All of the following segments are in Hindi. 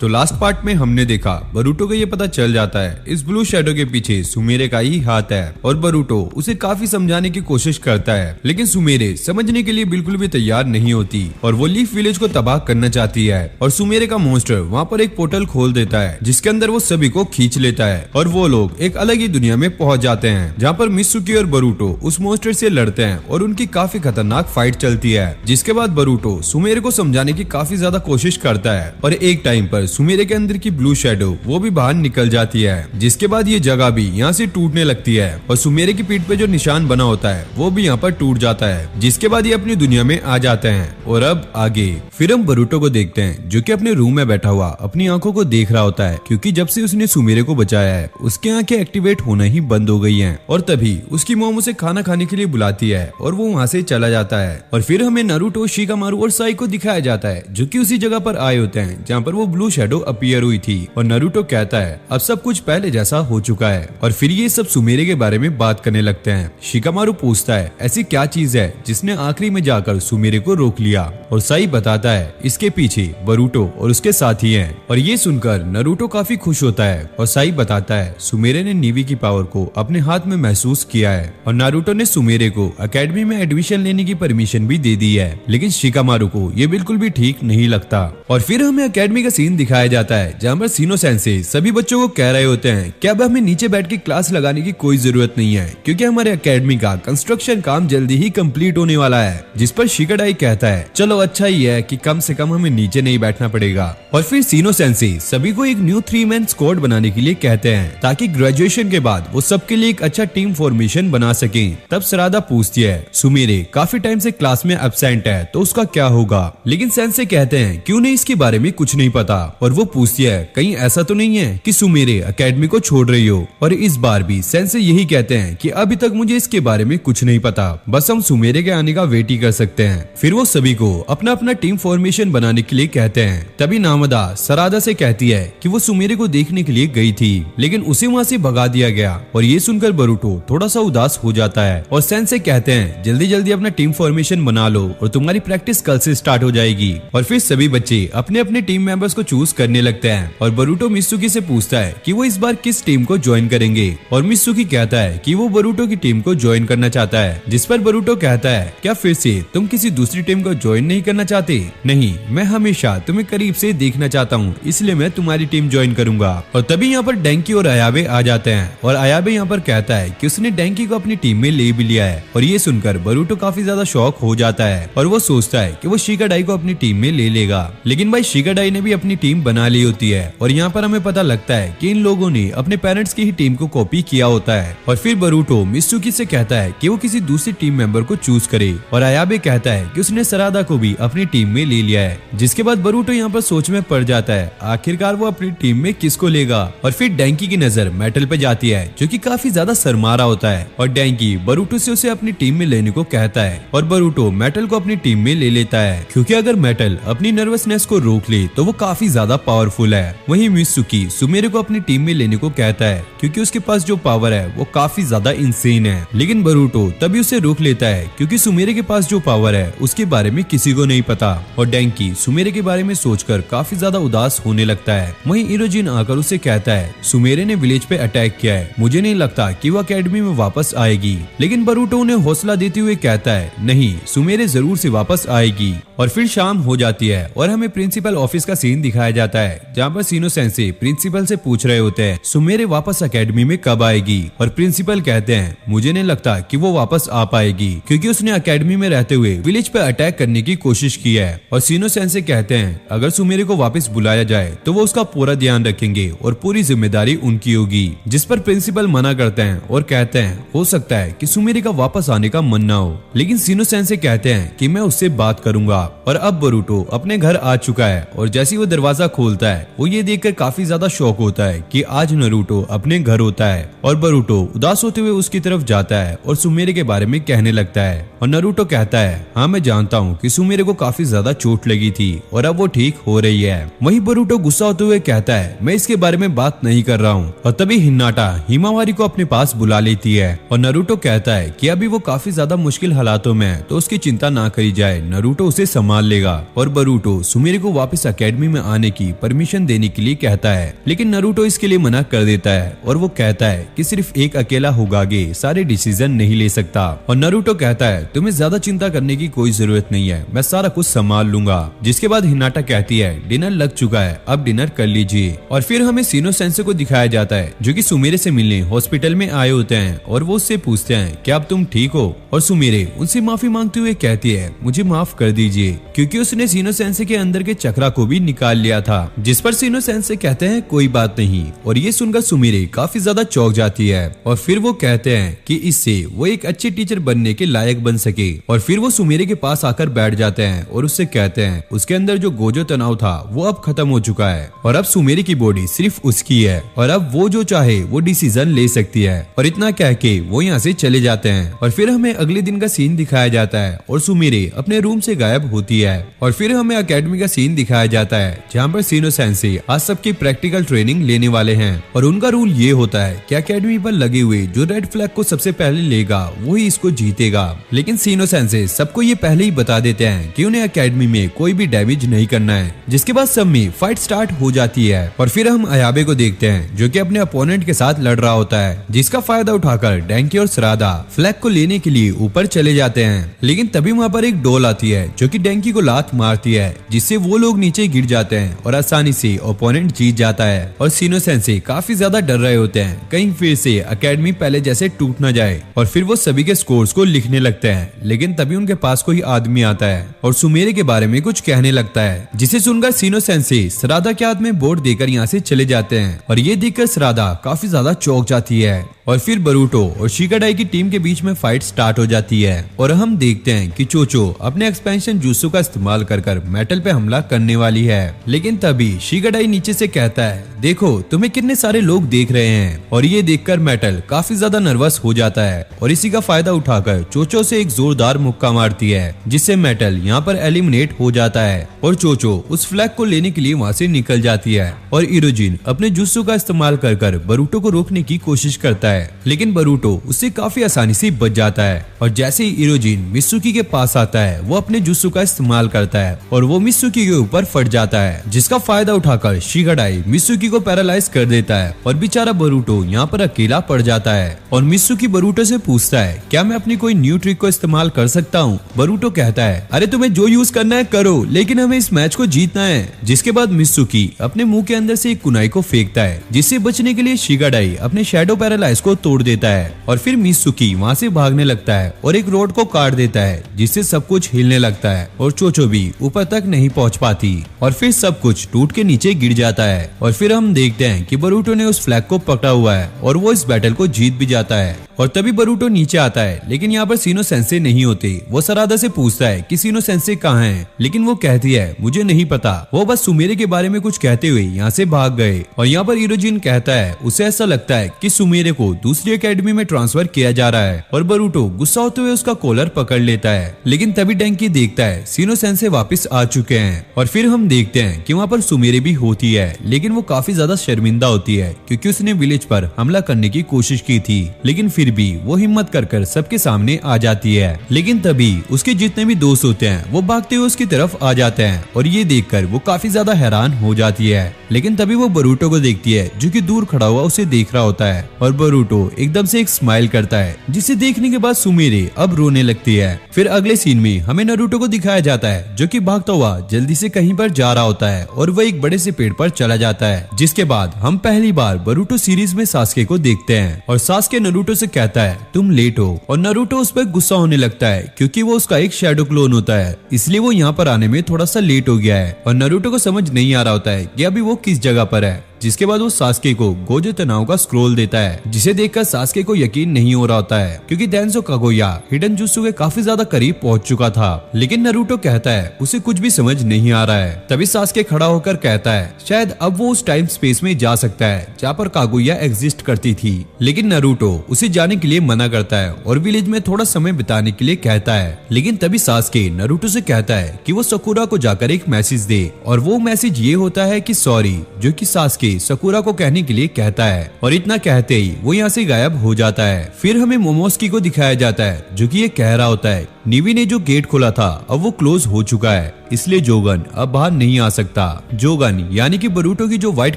तो लास्ट पार्ट में हमने देखा बरूटो को ये पता चल जाता है इस ब्लू शैडो के पीछे सुमेरे का ही हाथ है और बरूटो उसे काफी समझाने की कोशिश करता है, लेकिन सुमेरे समझने के लिए बिल्कुल भी तैयार नहीं होती और वो लीफ विलेज को तबाह करना चाहती है। और सुमेरे का मॉन्स्टर वहाँ पर एक पोर्टल खोल देता है जिसके अंदर वो सभी को खींच लेता है और वो लोग एक अलग ही दुनिया में पहुंच जाते हैं जहाँ पर मित्सुकी और बरूटो उस मॉन्स्टर से लड़ते हैं और उनकी काफी खतरनाक फाइट चलती है। जिसके बाद बरूटो सुमेरे को समझाने की काफी ज्यादा कोशिश करता है और एक टाइम पर सुमेरे के अंदर की ब्लू शैडो वो भी बाहर निकल जाती है। जिसके बाद ये जगह भी यहाँ से टूटने लगती है और सुमेरे की पीठ पे जो निशान बना होता है वो भी यहाँ पर टूट जाता है। जिसके बाद ये अपनी दुनिया में आ जाते हैं और अब आगे फिर हम बरूटो को देखते हैं जो कि अपने रूम में बैठा हुआ अपनी आंखों को देख रहा होता है क्योंकि जब से उसने सुमेरे को बचाया है उसकी आंखें एक्टिवेट होना ही बंद हो गई हैं। और तभी उसकी मॉम उसे खाना खाने के लिए बुलाती है और वो वहाँ से चला जाता है। और फिर हमें नारुतो, शिकामारू और साई को दिखाया जाता है जो कि उसी जगह पर आए होते हैं जहाँ पर वो ब्लू शैडो अपीयर हुई थी। और नारुतो कहता है अब सब कुछ पहले जैसा हो चुका है और फिर ये सब सुमेरे के बारे में बात करने लगते हैं। शिकामारू पूछता है ऐसी क्या चीज है जिसने आखिरी में जाकर सुमेरे को रोक लिया और साई बताता है इसके पीछे बरूटो और उसके साथी हैं। और ये सुनकर नारुतो काफी खुश होता है और साई बताता है सुमेरे ने नीवी की पावर को अपने हाथ में महसूस किया है और नारुतो ने सुमेरे को एकेडमी में एडमिशन लेने की परमिशन भी दे दी है। लेकिन शिकामारू को ये बिल्कुल भी ठीक नहीं लगता। और फिर हमें एकेडमी का सीन दिखाया जाता है जहाँ पर सीनो सेंसे सभी बच्चों को कह रहे होते हैं कि अब हमें नीचे बैठ के क्लास लगाने की कोई जरूरत नहीं है क्योंकि हमारे एकेडमी का कंस्ट्रक्शन काम जल्दी ही कंप्लीट होने वाला है। जिस पर शिकाडाई कहता है चलो अच्छा ही है कि कम से कम हमें नीचे नहीं बैठना पड़ेगा। और फिर सीनो सेंसे सभी को एक न्यू 3 मैन स्क्वाड बनाने के लिए कहते हैं ताकि ग्रेजुएशन के बाद वो सबके लिए एक अच्छा टीम फॉर्मेशन बना सके। तब सरादा पूछती है सुमेरे काफी टाइम से क्लास में एब्सेंट है तो उसका क्या होगा। लेकिन सेंसे कहते हैं कि उन्हें इसके बारे में कुछ नहीं पता। और वो पूछती है कहीं ऐसा तो नहीं है कि सुमेरे एकेडमी को छोड़ रही हो। और इस बार भी सेंसे यही कहते हैं कि अभी तक मुझे इसके बारे में कुछ नहीं पता, बस हम सुमेरे के आने का वेट ही कर सकते हैं। फिर वो सभी को अपना अपना टीम फॉर्मेशन बनाने के लिए कहते हैं। तभी नामदा सरादा से कहती है कि वो सुमेरे को देखने के लिए गई थी लेकिन उसे वहाँ से भगा दिया गया। और ये सुनकर बरूटो थोड़ा सा उदास हो जाता है और सेंसे कहते हैं जल्दी जल्दी अपना टीम फॉर्मेशन बना लो और तुम्हारी प्रैक्टिस कल से स्टार्ट हो जाएगी। और फिर सभी बच्चे अपने अपने टीम मेंबर्स को चूज करने लगते हैं और बरूटो मित्सुकी से पूछता है कि वो इस बार किस टीम को ज्वाइन करेंगे। और मित्सुकी कहता है कि वो बरूटो की टीम को ज्वाइन करना चाहता है। जिस पर बरूटो कहता है क्या फिर से तुम किसी दूसरी टीम को ज्वाइन नहीं करना चाहते? नहीं, मैं हमेशा तुम्हें करीब से देखना चाहता हूँ इसलिए मैं तुम्हारी टीम ज्वाइन करूंगा। और तभी यहाँ पर डेंकी और अयाबे आ जाते हैं और अयाबे यहाँ पर कहता है कि उसने डेंकी को अपनी टीम में ले भी लिया है। और ये सुनकर बरूटो काफी ज्यादा शॉक हो जाता है और वो सोचता है कि वो शिकाडाई को अपनी टीम में ले लेगा। लेकिन भाई शिकाडाई ने भी अपनी टीम बना ली होती है और यहाँ पर हमें पता लगता है कि इन लोगों ने अपने पेरेंट्स की ही टीम को कॉपी किया होता है। और फिर बरूटो मित्सुकी से कहता है कि वो किसी दूसरी टीम मेंबर को चूज करे और अयाबे कहता है कि उसने सरादा को भी अपनी टीम में ले लिया है। जिसके बाद बरूटो यहाँ पर सोच में पड़ जाता है आखिरकार वो अपनी टीम में किसको लेगा। और फिर डेंकी की नजर मेटल पे जाती है जो कि काफी ज्यादा शर्मा रहा होता है और डेंकी बरूटो से उसे अपनी टीम में लेने को कहता है और बरूटो मेटल को अपनी टीम में ले लेता है क्योंकि अगर मेटल अपनी नर्वसनेस को रोक ले तो वो काफी ज्यादा पावरफुल है। वहीं मित्सुकी सुमेरे को अपनी टीम में लेने को कहता है क्योंकि उसके पास जो पावर है वो काफी ज्यादा इंसेन है। लेकिन बरूटो तभी उसे रोक लेता है क्योंकि सुमेरे के पास जो पावर है उसके बारे में किसी को नहीं पता। और डेंकी सुमेरे के बारे में सोचकर काफी ज्यादा उदास होने लगता है। वहीं इरोजिन आकर उसे कहता है सुमेरे ने विलेज पे अटैक किया है, मुझे नहीं लगता कि वो एकेडमी में वापस आएगी। लेकिन बरूटो उन्हें हौसला देते हुए कहता है नहीं, सुमेरे जरूर से वापस आएगी। और फिर शाम हो जाती है और हमें प्रिंसिपल ऑफिस का सीन दिखाया जाता है जहाँ पर सीनो सेंसे प्रिंसिपल से पूछ रहे होते हैं सुमेरे वापस एकेडमी में कब आएगी। और प्रिंसिपल कहते हैं मुझे नहीं लगता कि वो वापस आ पाएगी क्योंकि उसने एकेडमी में रहते हुए विलेज पे अटैक करने की कोशिश की है। और सीनो सेंसे कहते हैं अगर सुमेरे को वापस बुलाया जाए तो वो उसका पूरा ध्यान रखेंगे और पूरी जिम्मेदारी उनकी होगी। जिस पर प्रिंसिपल मना करते हैं और कहते हैं हो सकता है कि सुमेरे का वापस आने का मन ना हो। लेकिन सीनो सेंसे कहते हैं कि मैं उससे बात करूंगा। और अब बरूटो अपने घर आ चुका है और जैसे वो दरवाजा खोलता है वो ये देखकर काफी ज्यादा शॉक होता है कि आज नारुतो अपने घर होता है। और बरूटो उदास होते हुए उसकी तरफ जाता है और सुमेरे के बारे में कहने लगता है। और नारुतो कहता है हाँ मैं जानता हूँ कि सुमेरे को काफी ज्यादा चोट लगी थी और अब वो ठीक हो रही है। वहीं बरूटो गुस्सा होते हुए कहता है मैं इसके बारे में बात नहीं कर रहा हूँ। और तभी हिन्नाटा हिमावारी को अपने पास बुला लेती है और नारुतो कहता है कि अभी वो काफी ज्यादा मुश्किल हालातों में है तो उसकी चिंता ना करी जाए, नारुतो उसे संभाल लेगा। और बरूटो सुमेरे को वापस एकेडमी में आने करने की परमिशन देने के लिए कहता है, लेकिन नारुतो इसके लिए मना कर देता है और वो कहता है कि सिर्फ एक अकेला होकागे सारे डिसीजन नहीं ले सकता। और नारुतो कहता है तुम्हें ज्यादा चिंता करने की कोई जरूरत नहीं है, मैं सारा कुछ संभाल लूंगा। जिसके बाद हिनाटा कहती है डिनर लग चुका है, अब डिनर कर लीजिए। और फिर हमें सीनो सेंसे को दिखाया जाता है जो कि सुमेरे से मिलने हॉस्पिटल में आए होते हैं और वो उससे पूछते हैं कि अब तुम ठीक हो। और सुमेरे उनसे माफी मांगते हुए कहती है मुझे माफ कर दीजिए क्योंकि उसने सीनो सेंसे के अंदर के चक्रा को भी निकाल लिया था। जिस पर सीनो सेंसे कहते हैं कोई बात नहीं। और ये सुनकर सुमेरे काफी ज्यादा चौंक जाती है और फिर वो कहते हैं कि इससे वो एक अच्छे टीचर बनने के लायक बन सके। और फिर वो सुमेरे के पास आकर बैठ जाते हैं और उससे कहते हैं उसके अंदर जो गोजो तनाव था वो अब खत्म हो चुका है और अब सुमेरे की बॉडी सिर्फ उसकी है और अब वो जो चाहे वो डिसीजन ले सकती है। और इतना कह के वो यहाँ से चले जाते हैं। और फिर हमें अगले दिन का सीन दिखाया जाता है और सुमेरे अपने रूम से गायब होती है। और फिर हमें एकेडमी का सीन दिखाया जाता है जहाँ पर सीनो सेंसे आज सबकी प्रैक्टिकल ट्रेनिंग लेने वाले हैं। और उनका रूल ये होता है कि एकेडमी पर लगे हुए जो रेड फ्लैग को सबसे पहले लेगा वही इसको जीतेगा। लेकिन सीनो सेंसे सबको ये पहले ही बता देते हैं कि उन्हें एकेडमी में कोई भी डैमेज नहीं करना है। जिसके बाद सब में फाइट स्टार्ट हो जाती है और फिर हम अयाबे को देखते हैं जो कि अपने अपोनेंट के साथ लड़ रहा होता है, जिसका फायदा उठाकर डेंकी और सरादा फ्लैग को लेने के लिए ऊपर चले जाते हैं। लेकिन तभी वहाँ पर एक डोल आती है जो कि डेंकी को लात मारती है जिससे वो लोग नीचे गिर जाते हैं और आसानी से ओपोनेंट जीत जाता है। और सीनो सेंसे काफी ज्यादा डर रहे होते हैं कहीं फिर से एकेडमी पहले जैसे टूट न जाए। और फिर वो सभी के स्कोर्स को लिखने लगते हैं। लेकिन तभी उनके पास कोई आदमी आता है और सुमेरे के बारे में कुछ कहने लगता है, जिसे सुनकर सीनो सेंसे सरादा के हाथ में बोर्ड देकर यहाँ से चले जाते हैं। और ये देखकर सरादा काफी ज्यादा चौंक जाती है। और फिर बरूटो और शिगाडाई की टीम के बीच में फाइट स्टार्ट हो जाती है और हम देखते हैं कि चोचो अपने एक्सपेंशन जूसू का इस्तेमाल कर मेटल पे हमला करने वाली है। लेकिन तभी शिगाडाई नीचे से कहता है देखो तुम्हें कितने सारे लोग देख रहे हैं। और ये देखकर मेटल काफी ज्यादा नर्वस हो जाता है और इसी का फायदा उठाकर चोचो से एक जोरदार मुक्का मारती है जिससे मेटल यहाँ पर एलिमिनेट हो जाता है। और चोचो उस फ्लैग को लेने के लिए वहाँ से निकल जाती है और इरोजिन अपने जुस्सू का इस्तेमाल कर बरूटो को रोकने की कोशिश करता है। लेकिन बरूटो उससे काफी आसानी से बच जाता है। और जैसे ही इरोजिन मित्सुकी के पास आता है वो अपने जुस्सू का इस्तेमाल करता है और वो मित्सुकी के ऊपर फट जाता है, जिसका फायदा उठाकर शिगाडाई मित्सुकी को पैरालाइज कर देता है और बेचारा बरूटो यहाँ पर अकेला पड़ जाता है। और मित्सुकी बरूटो से पूछता है क्या मैं अपनी कोई न्यू ट्रिक को इस्तेमाल कर सकता हूँ। बरूटो कहता है अरे तुम्हें जो यूज करना है करो, लेकिन हमें इस मैच को जीतना है। जिसके बाद मित्सुकी अपने मुंह के अंदर से एक कुनाई को फेंकता है जिससे बचने के लिए शिगाडाई अपने शैडो पैरालाइज को तोड़ देता है। और फिर मित्सुकी वहाँ से भागने लगता है और एक रोड को काट देता है जिससे सब कुछ हिलने लगता है और चोचो भी ऊपर तक नहीं पहुँच पाती और फिर सब कुछ टूट के नीचे गिर जाता है। और फिर हम देखते हैं कि बरूटो ने उस फ्लैग को पकड़ा हुआ है और वो इस बैटल को जीत भी जाता है। और तभी बरूटो नीचे आता है लेकिन यहाँ पर सीनो सेंसे नहीं होते। वो सरादा से पूछता है कि सीनो सेंसे कहाँ हैं, लेकिन वो कहती है मुझे नहीं पता, वो बस सुमेरे के बारे में कुछ कहते हुए यहाँ से भाग गए। और यहाँ पर इरोजिन कहता है उसे ऐसा लगता है कि सुमेरे को दूसरी एकेडमी में ट्रांसफर किया जा रहा है और बरूटो गुस्सा होते हुए उसका कॉलर पकड़ लेता है। लेकिन तभी डेंकी देखता है सीनो सेंसे वापस आ चुके हैं और फिर हम देखते हैं कि वहाँ पर सुमेरे भी होती है, लेकिन वो काफी ज्यादा शर्मिंदा होती है क्योंकि उसने विलेज पर हमला करने की कोशिश की थी, लेकिन फिर भी वो हिम्मत कर सबके सामने आ जाती है। लेकिन तभी उसके जितने भी दोस्त होते हैं वो भागते हुए उसकी तरफ आ जाते हैं और ये देखकर वो काफी ज्यादा हैरान हो जाती है। लेकिन तभी वो बरूटो को देखती है जो कि दूर खड़ा हुआ उसे देख रहा होता है और बरूटो एकदम से एक स्माइल करता है जिसे देखने के बाद सुमेरे अब रोने लगती है। फिर अगले सीन में हमें नारुतो को दिखाया जाता है जो कि भागता हुआ जल्दी से कहीं पर जा रहा होता है और वह एक बड़े से पेड़ पर चला जाता है। जिसके बाद हम पहली बार बरूटो सीरीज में सास्के को देखते हैं और सास्के नारुतो से कहता है तुम लेट हो और नारुतो उस पर गुस्सा होने लगता है क्योंकि वो उसका एक शैडो क्लोन होता है, इसलिए वो यहाँ पर आने में थोड़ा सा लेट हो गया है। और नारुतो को समझ नहीं आ रहा होता है कि अभी वो किस जगह पर है। जिसके बाद वो सास्के को गोजो तनाव का स्क्रोल देता है जिसे देखकर सास्के को यकीन नहीं हो रहा होता है क्योंकि डेंसो कागोया हिडन जुत्सु के काफी ज्यादा करीब पहुंच चुका था। लेकिन नारुतो कहता है उसे कुछ भी समझ नहीं आ रहा है। तभी सास्के खड़ा होकर कहता है शायद अब वो उस टाइम स्पेस में जा सकता है जहाँ पर कागोया एग्जिस्ट करती थी। लेकिन नारुतो उसे जाने के लिए मना करता है और विलेज में थोड़ा समय बिताने के लिए कहता है। लेकिन तभी सास्के नारुतो से कहता है कि वो सकुरा को जाकर एक मैसेज दे और वो मैसेज ये होता है कि सॉरी, जो कि सास्के सकुरा को कहने के लिए कहता है और इतना कहते ही वो यहाँ से गायब हो जाता है। फिर हमें मोमोस्की को दिखाया जाता है जो कि ये कह रहा होता है नीवी ने जो गेट खोला था अब वो क्लोज हो चुका है, इसलिए जोगन अब बाहर नहीं आ सकता। जोगन यानी कि बरूटो की जो व्हाइट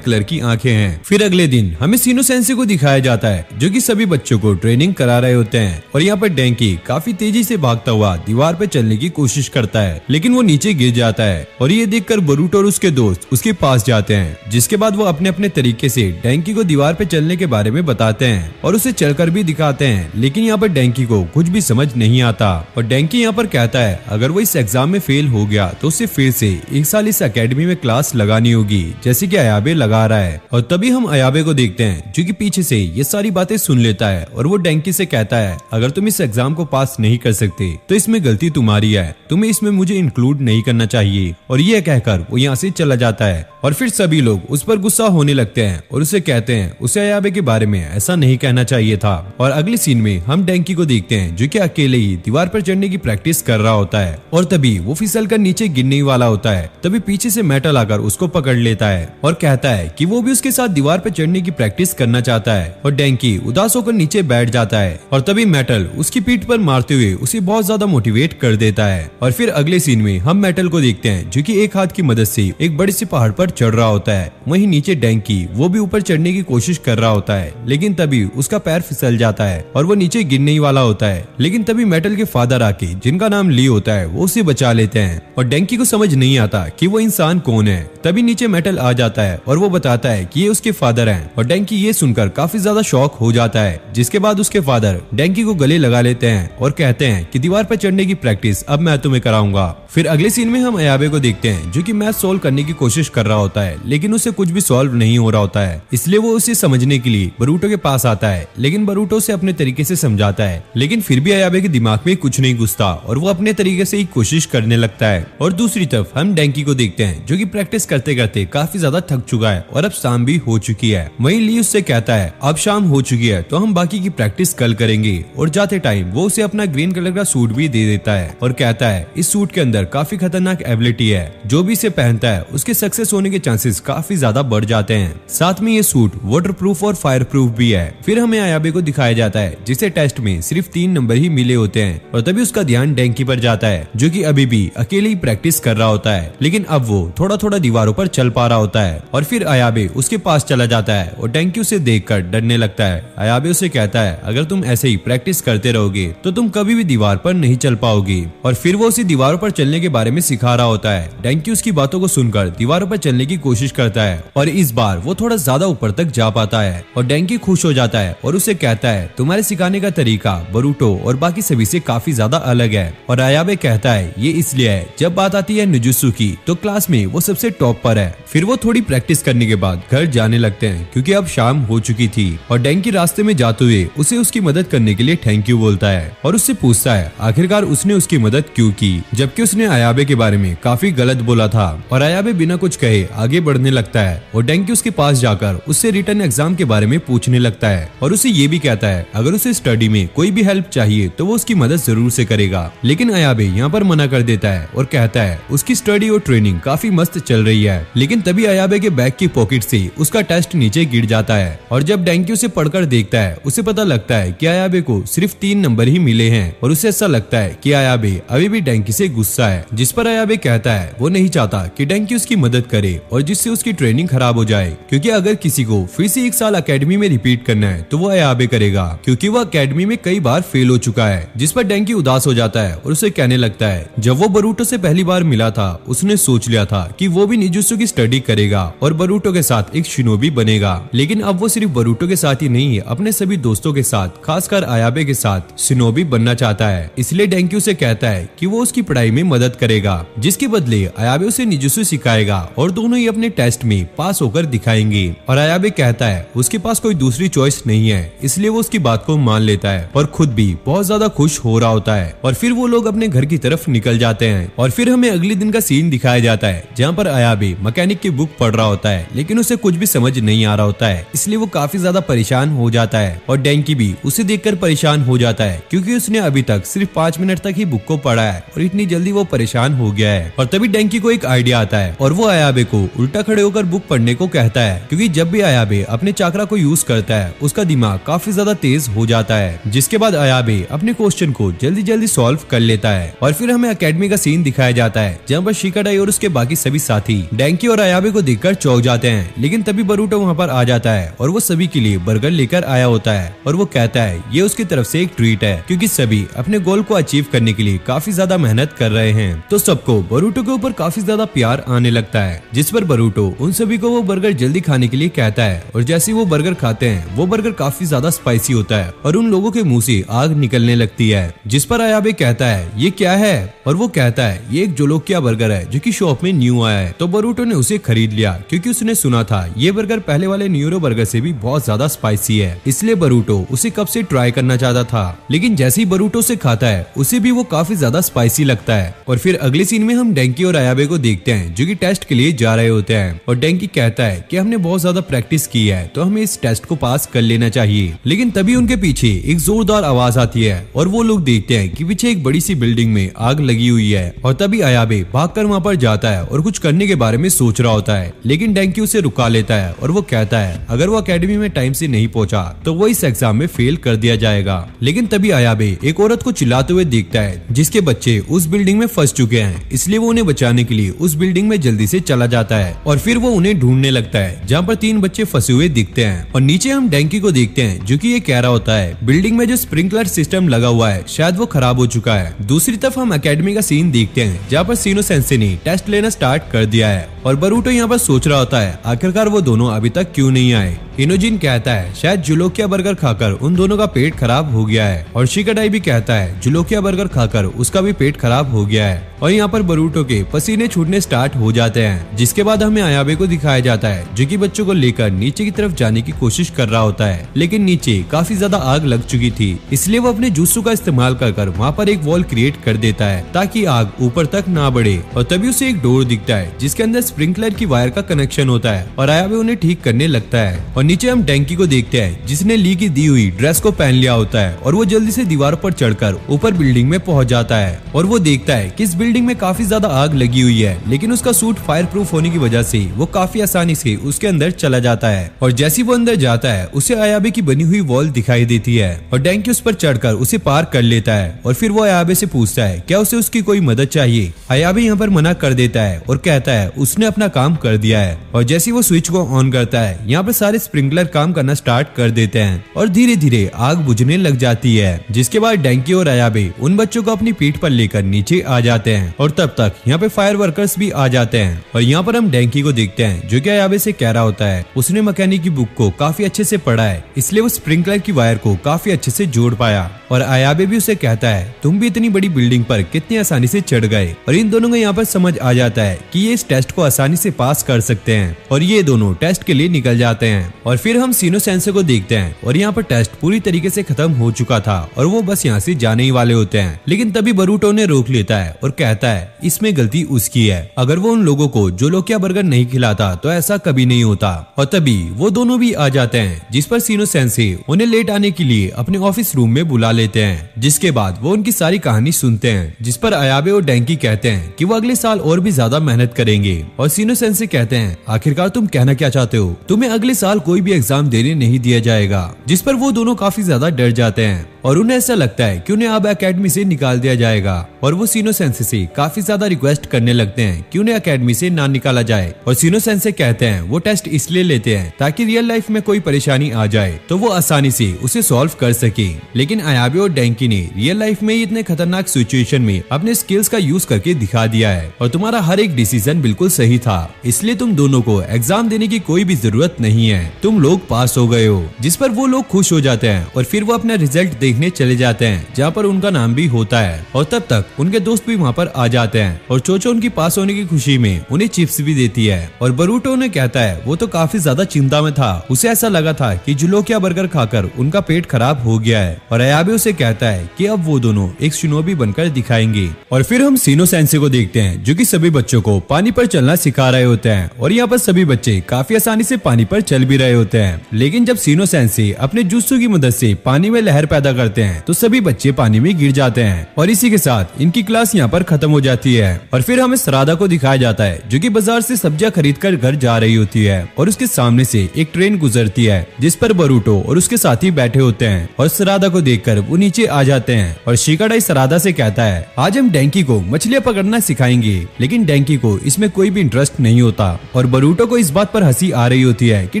कलर की आंखें हैं। फिर अगले दिन हमें सीनो सेंसे को दिखाया जाता है जो कि सभी बच्चों को ट्रेनिंग करा रहे होते हैं और यहाँ पर डेंकी काफी तेजी से भागता हुआ दीवार पे चलने की कोशिश करता है, लेकिन वो नीचे गिर जाता है और ये देखकर बरूटो और उसके दोस्त उसके पास जाते हैं, जिसके बाद वो अपने अपने तरीके से डेंकी को दीवार पे चलने के बारे में बताते हैं और उसे चलकर भी दिखाते हैं। लेकिन यहाँ पर डेंकी को कुछ भी समझ नहीं आता और डेंकी यहाँ पर कहता है अगर वो इस एग्जाम में फेल हो गया तो उसे फिर से एक साल इस एकेडमी में क्लास लगानी होगी, जैसे कि अयाबे लगा रहा है। और तभी हम अयाबे को देखते हैं जो कि पीछे से ये सारी बातें सुन लेता है और वो डेंकी से कहता है अगर तुम इस एग्जाम को पास नहीं कर सकते तो इसमें गलती तुम्हारी है, तुम्हें इसमें मुझे इंक्लूड नहीं करना चाहिए। और ये कहकर वो यहाँ से चला जाता है और फिर सभी लोग उस पर गुस्सा होने लगते हैं और उसे कहते हैं उसे अयाबे के बारे में ऐसा नहीं कहना चाहिए था। और अगले सीन में हम डेंकी को देखते हैं जो कि अकेले ही दीवार पर चढ़ने की प्रैक्टिस कर रहा होता है और तभी वो फिसल कर नीचे गिरने वाला होता है। तभी पीछे से मेटल आकर उसको पकड़ लेता है और कहता है कि वो भी उसके साथ दीवार पर चढ़ने की प्रैक्टिस करना चाहता है और डेंकी उदास होकर नीचे बैठ जाता है और तभी मेटल उसकी पीठ पर मारते हुए उसे बहुत ज्यादा मोटिवेट कर देता है। और फिर अगले सीन में हम मेटल को देखते हैं जो कि एक हाथ की मदद से एक बड़े से पहाड़ पर चढ़ रहा होता है। वहीं नीचे डेंकी वो भी ऊपर चढ़ने की कोशिश कर रहा होता है, लेकिन तभी उसका पैर फिसल जाता है और वो नीचे गिरने ही वाला होता है। लेकिन तभी मेटल के फादर आके जिनका नाम ली होता है वो उसे बचा लेते हैं और डेंकी को समझ नहीं आता कि वो इंसान कौन है। तभी नीचे मेटल आ जाता है और वो बताता है कि ये उसके फादर हैं और डेंकी ये सुनकर काफी ज्यादा शॉक हो जाता है, जिसके बाद उसके फादर डेंकी को गले लगा लेते हैं और कहते हैं कि दीवार पर चढ़ने की प्रैक्टिस अब मैं तुम्हें कराऊंगा। फिर अगले सीन में हम अयाबे को देखते हैं जो कि मैथ सोल्व करने की कोशिश कर रहा होता है, लेकिन उसे कुछ भी सॉल्व नहीं हो रहा होता है, इसलिए वो उसे समझने के लिए बरूटो के पास आता है। लेकिन बरूटो उसे अपने तरीके से समझाता है, लेकिन फिर भी अयाबे के दिमाग में कुछ नहीं घुसता और वो अपने तरीके से ही कोशिश करने लगता है। और दूसरी तरफ हम डेंकी को देखते हैं जो कि प्रैक्टिस करते करते काफी ज्यादा थक चुका है और अब शाम भी हो चुकी है। वहीं ली उससे कहता है अब शाम हो चुकी है तो हम बाकी की प्रैक्टिस कल करेंगे और जाते टाइम वो उसे अपना ग्रीन कलर का सूट भी दे देता है और कहता है इस सूट के अंदर काफी खतरनाक एबिलिटी है, जो भी इसे पहनता है उसके सक्सेस होने के चांसेस काफी ज्यादा बढ़ जाते हैं। साथ में ये सूट वाटर प्रूफ और फायर प्रूफ भी है। फिर हमें अयाबे को दिखाया जाता है जिसे टेस्ट में सिर्फ 3 नंबर ही मिले होते हैं और तभी उसका ध्यान डेंकी पर जाता है जो कि अभी भी अकेले ही प्रैक्टिस कर रहा होता है, लेकिन अब वो थोड़ा थोड़ा दीवारों पर चल पा रहा होता है। और फिर अयाबे उसके पास चला जाता है और डेंकी उसे देखकर डरने लगता है। अयाबे उसे कहता है अगर तुम ऐसे ही प्रैक्टिस करते रहोगे तो तुम कभी भी दीवार पर नहीं चल पाओगे। और फिर वो उसे दीवारों पर चलने के बारे में सिखा रहा होता है। डेंकी उसकी बातों को सुनकर दीवारों पर चलने की कोशिश करता है और इस बार वो थोड़ा ज्यादा ऊपर तक जा पाता है और डेंकी खुश हो जाता है और उसे कहता है तुम्हारे सिखाने का तरीका बरूटो और बाकी सभी से काफी ज्यादा अलग है। और अयाबे कहता है ये इसलिए है जब बात आती है निजुत्सु की तो क्लास में वो सबसे टॉप पर है। फिर वो थोड़ी प्रैक्टिस करने के बाद घर जाने लगते हैं क्योंकि अब शाम हो चुकी थी और डेंकी रास्ते में जाते हुए उसे उसकी मदद करने के लिए थैंक यू बोलता है और उससे पूछता है आखिरकार उसने उसकी मदद क्यों की, जबकि उसने अयाबे के बारे में काफी गलत बोला था। और अयाबे बिना कुछ कहे आगे बढ़ने लगता है और डेंकी उसके पास जाकर उससे रिटर्न एग्जाम के बारे में पूछने लगता है और उसे ये भी कहता है अगर उसे स्टडी में कोई भी हेल्प चाहिए तो वो उसकी मदद जरूर से करेगा। लेकिन अयाबे यहाँ पर मना कर देता है और कहता है उसकी स्टडी और ट्रेनिंग काफी मस्त चल रही है। लेकिन तभी अयाबे के बैग की पॉकेट से उसका टेस्ट नीचे गिर जाता है और जब डेंकी उसे पढ़कर देखता है उसे पता लगता है कि अयाबे को सिर्फ 3 नंबर ही मिले हैं और उसे ऐसा लगता है कि अयाबे अभी भी डेंकी से गुस्सा है, जिस पर अयाबे कहता है वो नहीं चाहता कि डेंकी उसकी मदद करे और जिससे उसकी ट्रेनिंग खराब हो जाए, क्योंकि अगर किसी को फिर से 1 साल अकेडमी में रिपीट करना है तो वो अयाबे करेगा क्योंकि वो अकेडमी में कई बार फेल हो चुका है। जिस पर डेंकी उदास हो जाता है और उसे कहने लगता है जब वो बरूटो से पहली बार मिला था उसने सोच लिया था कि वो भी निजुत्सु की स्टडी करेगा और बरूटो के साथ एक शिनोबी बनेगा, लेकिन अब वो सिर्फ बरूटो के साथ ही नहीं अपने सभी दोस्तों के साथ खासकर अयाबे के साथ शिनोबी बनना चाहता है। इसलिए डेंकी उसे कहता है कि वो उसकी पढ़ाई में मदद करेगा, जिसके बदले अयाबे उसे निजुत्सु सिखाएगा और दोनों ही अपने टेस्ट में पास होकर दिखाएंगे। और अयाबे कहता है उसके पास कोई दूसरी चॉइस नहीं है, इसलिए वो उसकी बात को मान लेता है और खुद भी बहुत ज्यादा खुश हो रहा होता है। और फिर वो लोग अपने घर की तरफ निकल जाते हैं और फिर हमें अगले दिन का सीन दिखाया जाता है जहाँ पर अयाबे मैकेनिक की बुक पढ़ रहा होता है, लेकिन उसे कुछ भी समझ नहीं आ रहा होता है, इसलिए वो काफी ज्यादा परेशान हो जाता है। और डेंकी भी उसे देखकर परेशान हो जाता है क्योंकि उसने अभी तक सिर्फ 5 मिनट तक ही बुक को पढ़ा है और इतनी जल्दी वो परेशान हो गया है। और तभी डेंकी को एक आइडिया आता है और वो अयाबे को उल्टा खड़े होकर बुक पढ़ने को कहता है, क्योंकि जब भी अयाबे अपने चाकरा को यूज करता है उसका दिमाग काफी ज्यादा तेज हो जाता है। जिसके बाद अयाबे अपने क्वेश्चन को जल्दी जल्दी सॉल्व कर लेता है। और फिर हमें एकेडमी का सीन दिखाया जाता है जहाँ पर शिकाडाई और उसके बाकी सभी साथी डेंकी और अयाबे को देखकर चौंक जाते हैं। लेकिन तभी बरूटो वहाँ पर आ जाता है और वो सभी के लिए बर्गर लेकर आया होता है और वो कहता है ये उसकी तरफ से एक ट्रीट है, क्योंकि सभी अपने गोल को अचीव करने के लिए काफी ज्यादा मेहनत कर रहे हैं। तो सबको बरूटो के ऊपर काफी ज्यादा प्यार आने लगता है, जिस पर बरूटो उन सभी को वो बर्गर जल्दी खाने के लिए कहता है। और जैसे वो बर्गर खाते हैं वो बर्गर काफी ज्यादा स्पाइसी होता है और उन लोगों के मुंह से आग निकलने लगती है, जिस पर अयाबे कहता है ये क्या है, और वो कहता है ये एक जोलोकिया बर्गर है जो कि शॉप में न्यू आया है। तो बरूटो ने उसे खरीद लिया क्योंकि उसने सुना था ये बर्गर पहले वाले न्यूरो बर्गर से भी बहुत ज्यादा स्पाइसी है, इसलिए बरूटो उसे कब से ट्राई करना चाहता था। लेकिन जैसे ही बरूटो से खाता है उसे भी वो काफी ज्यादा स्पाइसी लगता है। और फिर अगले सीन में हम डेंकी और अयाबे को देखते हैं जो कि टेस्ट के लिए जा रहे होते हैं। और डेंकी कहता है कि हमने बहुत ज्यादा प्रैक्टिस की है तो हमें इस टेस्ट को पास कर लेना चाहिए। लेकिन तभी उनके पीछे एक जोरदार आवाज आती है और वो लोग देखते हैं कि पीछे एक बड़ी सी बिल्डिंग में आग लगी हुई है। और तभी अयाबे भागकर वहाँ पर जाता है और कुछ करने के बारे में सोच रहा होता है, लेकिन डेंकी उसे रुका लेता है और वो कहता है अगर वो एकेडमी में टाइम से नहीं पहुंचा तो वो इस एग्जाम में फेल कर दिया जाएगा। लेकिन तभी अयाबे एक औरत को चिल्लाते हुए देखता है जिसके बच्चे उस बिल्डिंग में फंस चुके हैं, इसलिए वो उन्हें बचाने के लिए उस बिल्डिंग में जल्दी से चला जाता है। और फिर वो उन्हें ढूंढने लगता है जहाँ पर 3 बच्चे फंसे हुए दिखते हैं। और नीचे हम डेंकी को देखते हैं जो कि ये कह रहा होता है बिल्डिंग में जो स्प्रिंकलर सिस्टम लगा हुआ है शायद वो खराब हो चुका है। दूसरी तरफ हम एकेडमी का सीन देखते हैं जहाँ पर सीनो सेंसे ने टेस्ट लेना स्टार्ट कर दिया है और बरूटो यहाँ पर सोच रहा होता है आखिरकार वो दोनों अभी तक क्यों नहीं आए। इनोजिन कहता है शायद जुलोकिया बर्गर खाकर उन दोनों का पेट खराब हो गया है। और शिकाडाई भी कहता है जुलोकिया बर्गर खाकर उसका भी पेट खराब हो गया है। और यहाँ पर बरूटो के पसीने छूटने स्टार्ट हो जाते हैं, जिसके बाद हमें अयाबे को दिखाया जाता है जो कि बच्चों को लेकर नीचे की तरफ जाने की कोशिश कर रहा होता है। लेकिन नीचे काफी ज्यादा आग लग चुकी थी, इसलिए वो अपने जुत्सु का इस्तेमाल कर वहाँ पर एक वॉल क्रिएट कर देता है ताकि आग ऊपर तक ना बढ़े। और तभी उसे एक डोर दिखता है जिसके अंदर स्प्रिंकलर की वायर का कनेक्शन होता है और अयाबे उन्हें ठीक करने लगता है। और नीचे हम डेंकी को देखते हैं जिसने ली की दी हुई ड्रेस को पहन लिया होता है और वो जल्दी से दीवार पर चढ़कर ऊपर बिल्डिंग में पहुंच जाता है। और वो देखता है कि इस बिल्डिंग में काफी ज्यादा आग लगी हुई है, लेकिन उसका सूट फायर प्रूफ होने की वजह से वो काफी आसानी से उसके अंदर चला जाता है। और जैसे वो अंदर जाता है उसे अयाबे की बनी हुई वॉल दिखाई देती है और डेंकी उस पर चढ़कर उसे पार कर लेता है। और फिर वो अयाबे से पूछता है क्या उसे उसकी कोई मदद चाहिए। अयाबे यहाँ पर मना कर देता है और कहता है उसने अपना काम कर दिया है। और जैसे वो स्विच को ऑन करता है यहाँ पर सारे स्प्रिंकलर काम करना स्टार्ट कर देते हैं और धीरे धीरे आग बुझने लग जाती है। जिसके बाद डेंकी और अयाबे उन बच्चों को अपनी पीठ पर लेकर नीचे आ जाते हैं और तब तक यहाँ पे फायर वर्कर्स भी आ जाते हैं। और यहाँ पर हम डेंकी को देखते हैं जो कि अयाबे से कह रहा होता है उसने मैकेनिक की बुक को काफी अच्छे से पढ़ा है, इसलिए वो स्प्रिंकलर की वायर को काफी अच्छे से जोड़ पाया। और अयाबे भी उसे कहता है तुम भी इतनी बड़ी बिल्डिंग पर कितनी आसानी से चढ़ गए। और इन दोनों को यहाँ पर समझ आ जाता है कि ये इस टेस्ट को आसानी से पास कर सकते हैं और ये दोनों टेस्ट के लिए निकल जाते हैं। और फिर हम सीनो सेंसे को देखते हैं और यहाँ पर टेस्ट पूरी तरीके से खत्म हो चुका था और वो बस यहाँ से जाने ही वाले होते हैं। लेकिन तभी बरूटो ने रोक लेता है और कहता है इसमें गलती उसकी है, अगर वो उन लोगों को जोलोकिया बर्गर नहीं खिलाता तो ऐसा कभी नहीं होता। और तभी वो दोनों भी आ जाते हैं जिस पर सीनो सेंसे उन्हें लेट आने के लिए अपने ऑफिस रूम में बुला लेते हैं। जिसके बाद वो उनकी सारी कहानी सुनते हैं, जिस पर अयाबे और डेंकी कहते हैं कि वो अगले साल और भी ज्यादा मेहनत करेंगे। और सीनो सेंसे कहते हैं आखिरकार तुम कहना क्या चाहते हो, तुम्हें अगले साल कोई भी एग्जाम देने नहीं दिया जाएगा। जिस पर वो दोनों काफी ज्यादा डर जाते हैं और उन्हें ऐसा लगता है कि उन्हें अब एकेडमी से निकाल दिया जाएगा। और वो सीनो सेंसे से काफी ज्यादा रिक्वेस्ट करने लगते हैं कि उन्हें एकेडमी से ना निकाला जाए। और सीनो सेंसे कहते हैं वो टेस्ट इसलिए लेते हैं ताकि रियल लाइफ में कोई परेशानी आ जाए तो वो आसानी से उसे सॉल्व कर सके। लेकिन अयाबे और डेंकी ने रियल लाइफ में इतने खतरनाक सिचुएशन में अपने स्किल्स का यूज करके दिखा दिया है और तुम्हारा हर एक डिसीजन बिल्कुल सही था, इसलिए तुम दोनों को एग्जाम देने की कोई भी जरूरत नहीं है, तुम लोग पास हो गए हो। जिस पर वो लोग खुश हो जाते हैं और फिर वो अपना रिजल्ट देखने चले जाते हैं जहाँ पर उनका नाम भी होता है। और तब तक उनके दोस्त भी वहाँ पर आ जाते हैं और चोचो उनकी पास होने की खुशी में उन्हें चिप्स भी देती है। और बरूटो ने कहता है वो तो काफी ज्यादा चिंता में था, उसे ऐसा लगा था कि जुलोकिया बर्गर खाकर उनका पेट खराब हो गया है। और अयाबे उसे कहता है कि अब वो दोनों एक शिनोबी बनकर दिखाएंगे। और फिर हम सीनो सेंसे को देखते हैं जो कि सभी बच्चों को पानी पर चलना सिखा रहे होते हैं और यहाँ पर सभी बच्चे काफी आसानी से पानी पर चल भी रहे होते हैं। लेकिन जब सीनो सेंसे अपने जुत्सु की मदद से पानी में लहर पैदा करते हैं तो सभी बच्चे पानी में गिर जाते हैं और इसी के साथ इनकी क्लास यहाँ पर खत्म हो जाती है। और फिर हमें श्राद्धा को दिखाया जाता है जो कि बाजार से सब्जियां खरीद कर घर जा रही होती है और उसके सामने से एक ट्रेन गुजरती है जिस पर बरूटो और उसके साथी बैठे होते हैं और श्राद्धा को देखकर वो नीचे आ जाते हैं और शिकाडाई श्राद्धा से कहता है आज हम डैंकी को मछलियां पकड़ना सिखाएंगे, लेकिन डैंकी को इसमें कोई भी इंटरेस्ट नहीं होता और बरूटो को इस बात पर हंसी आ रही होती है कि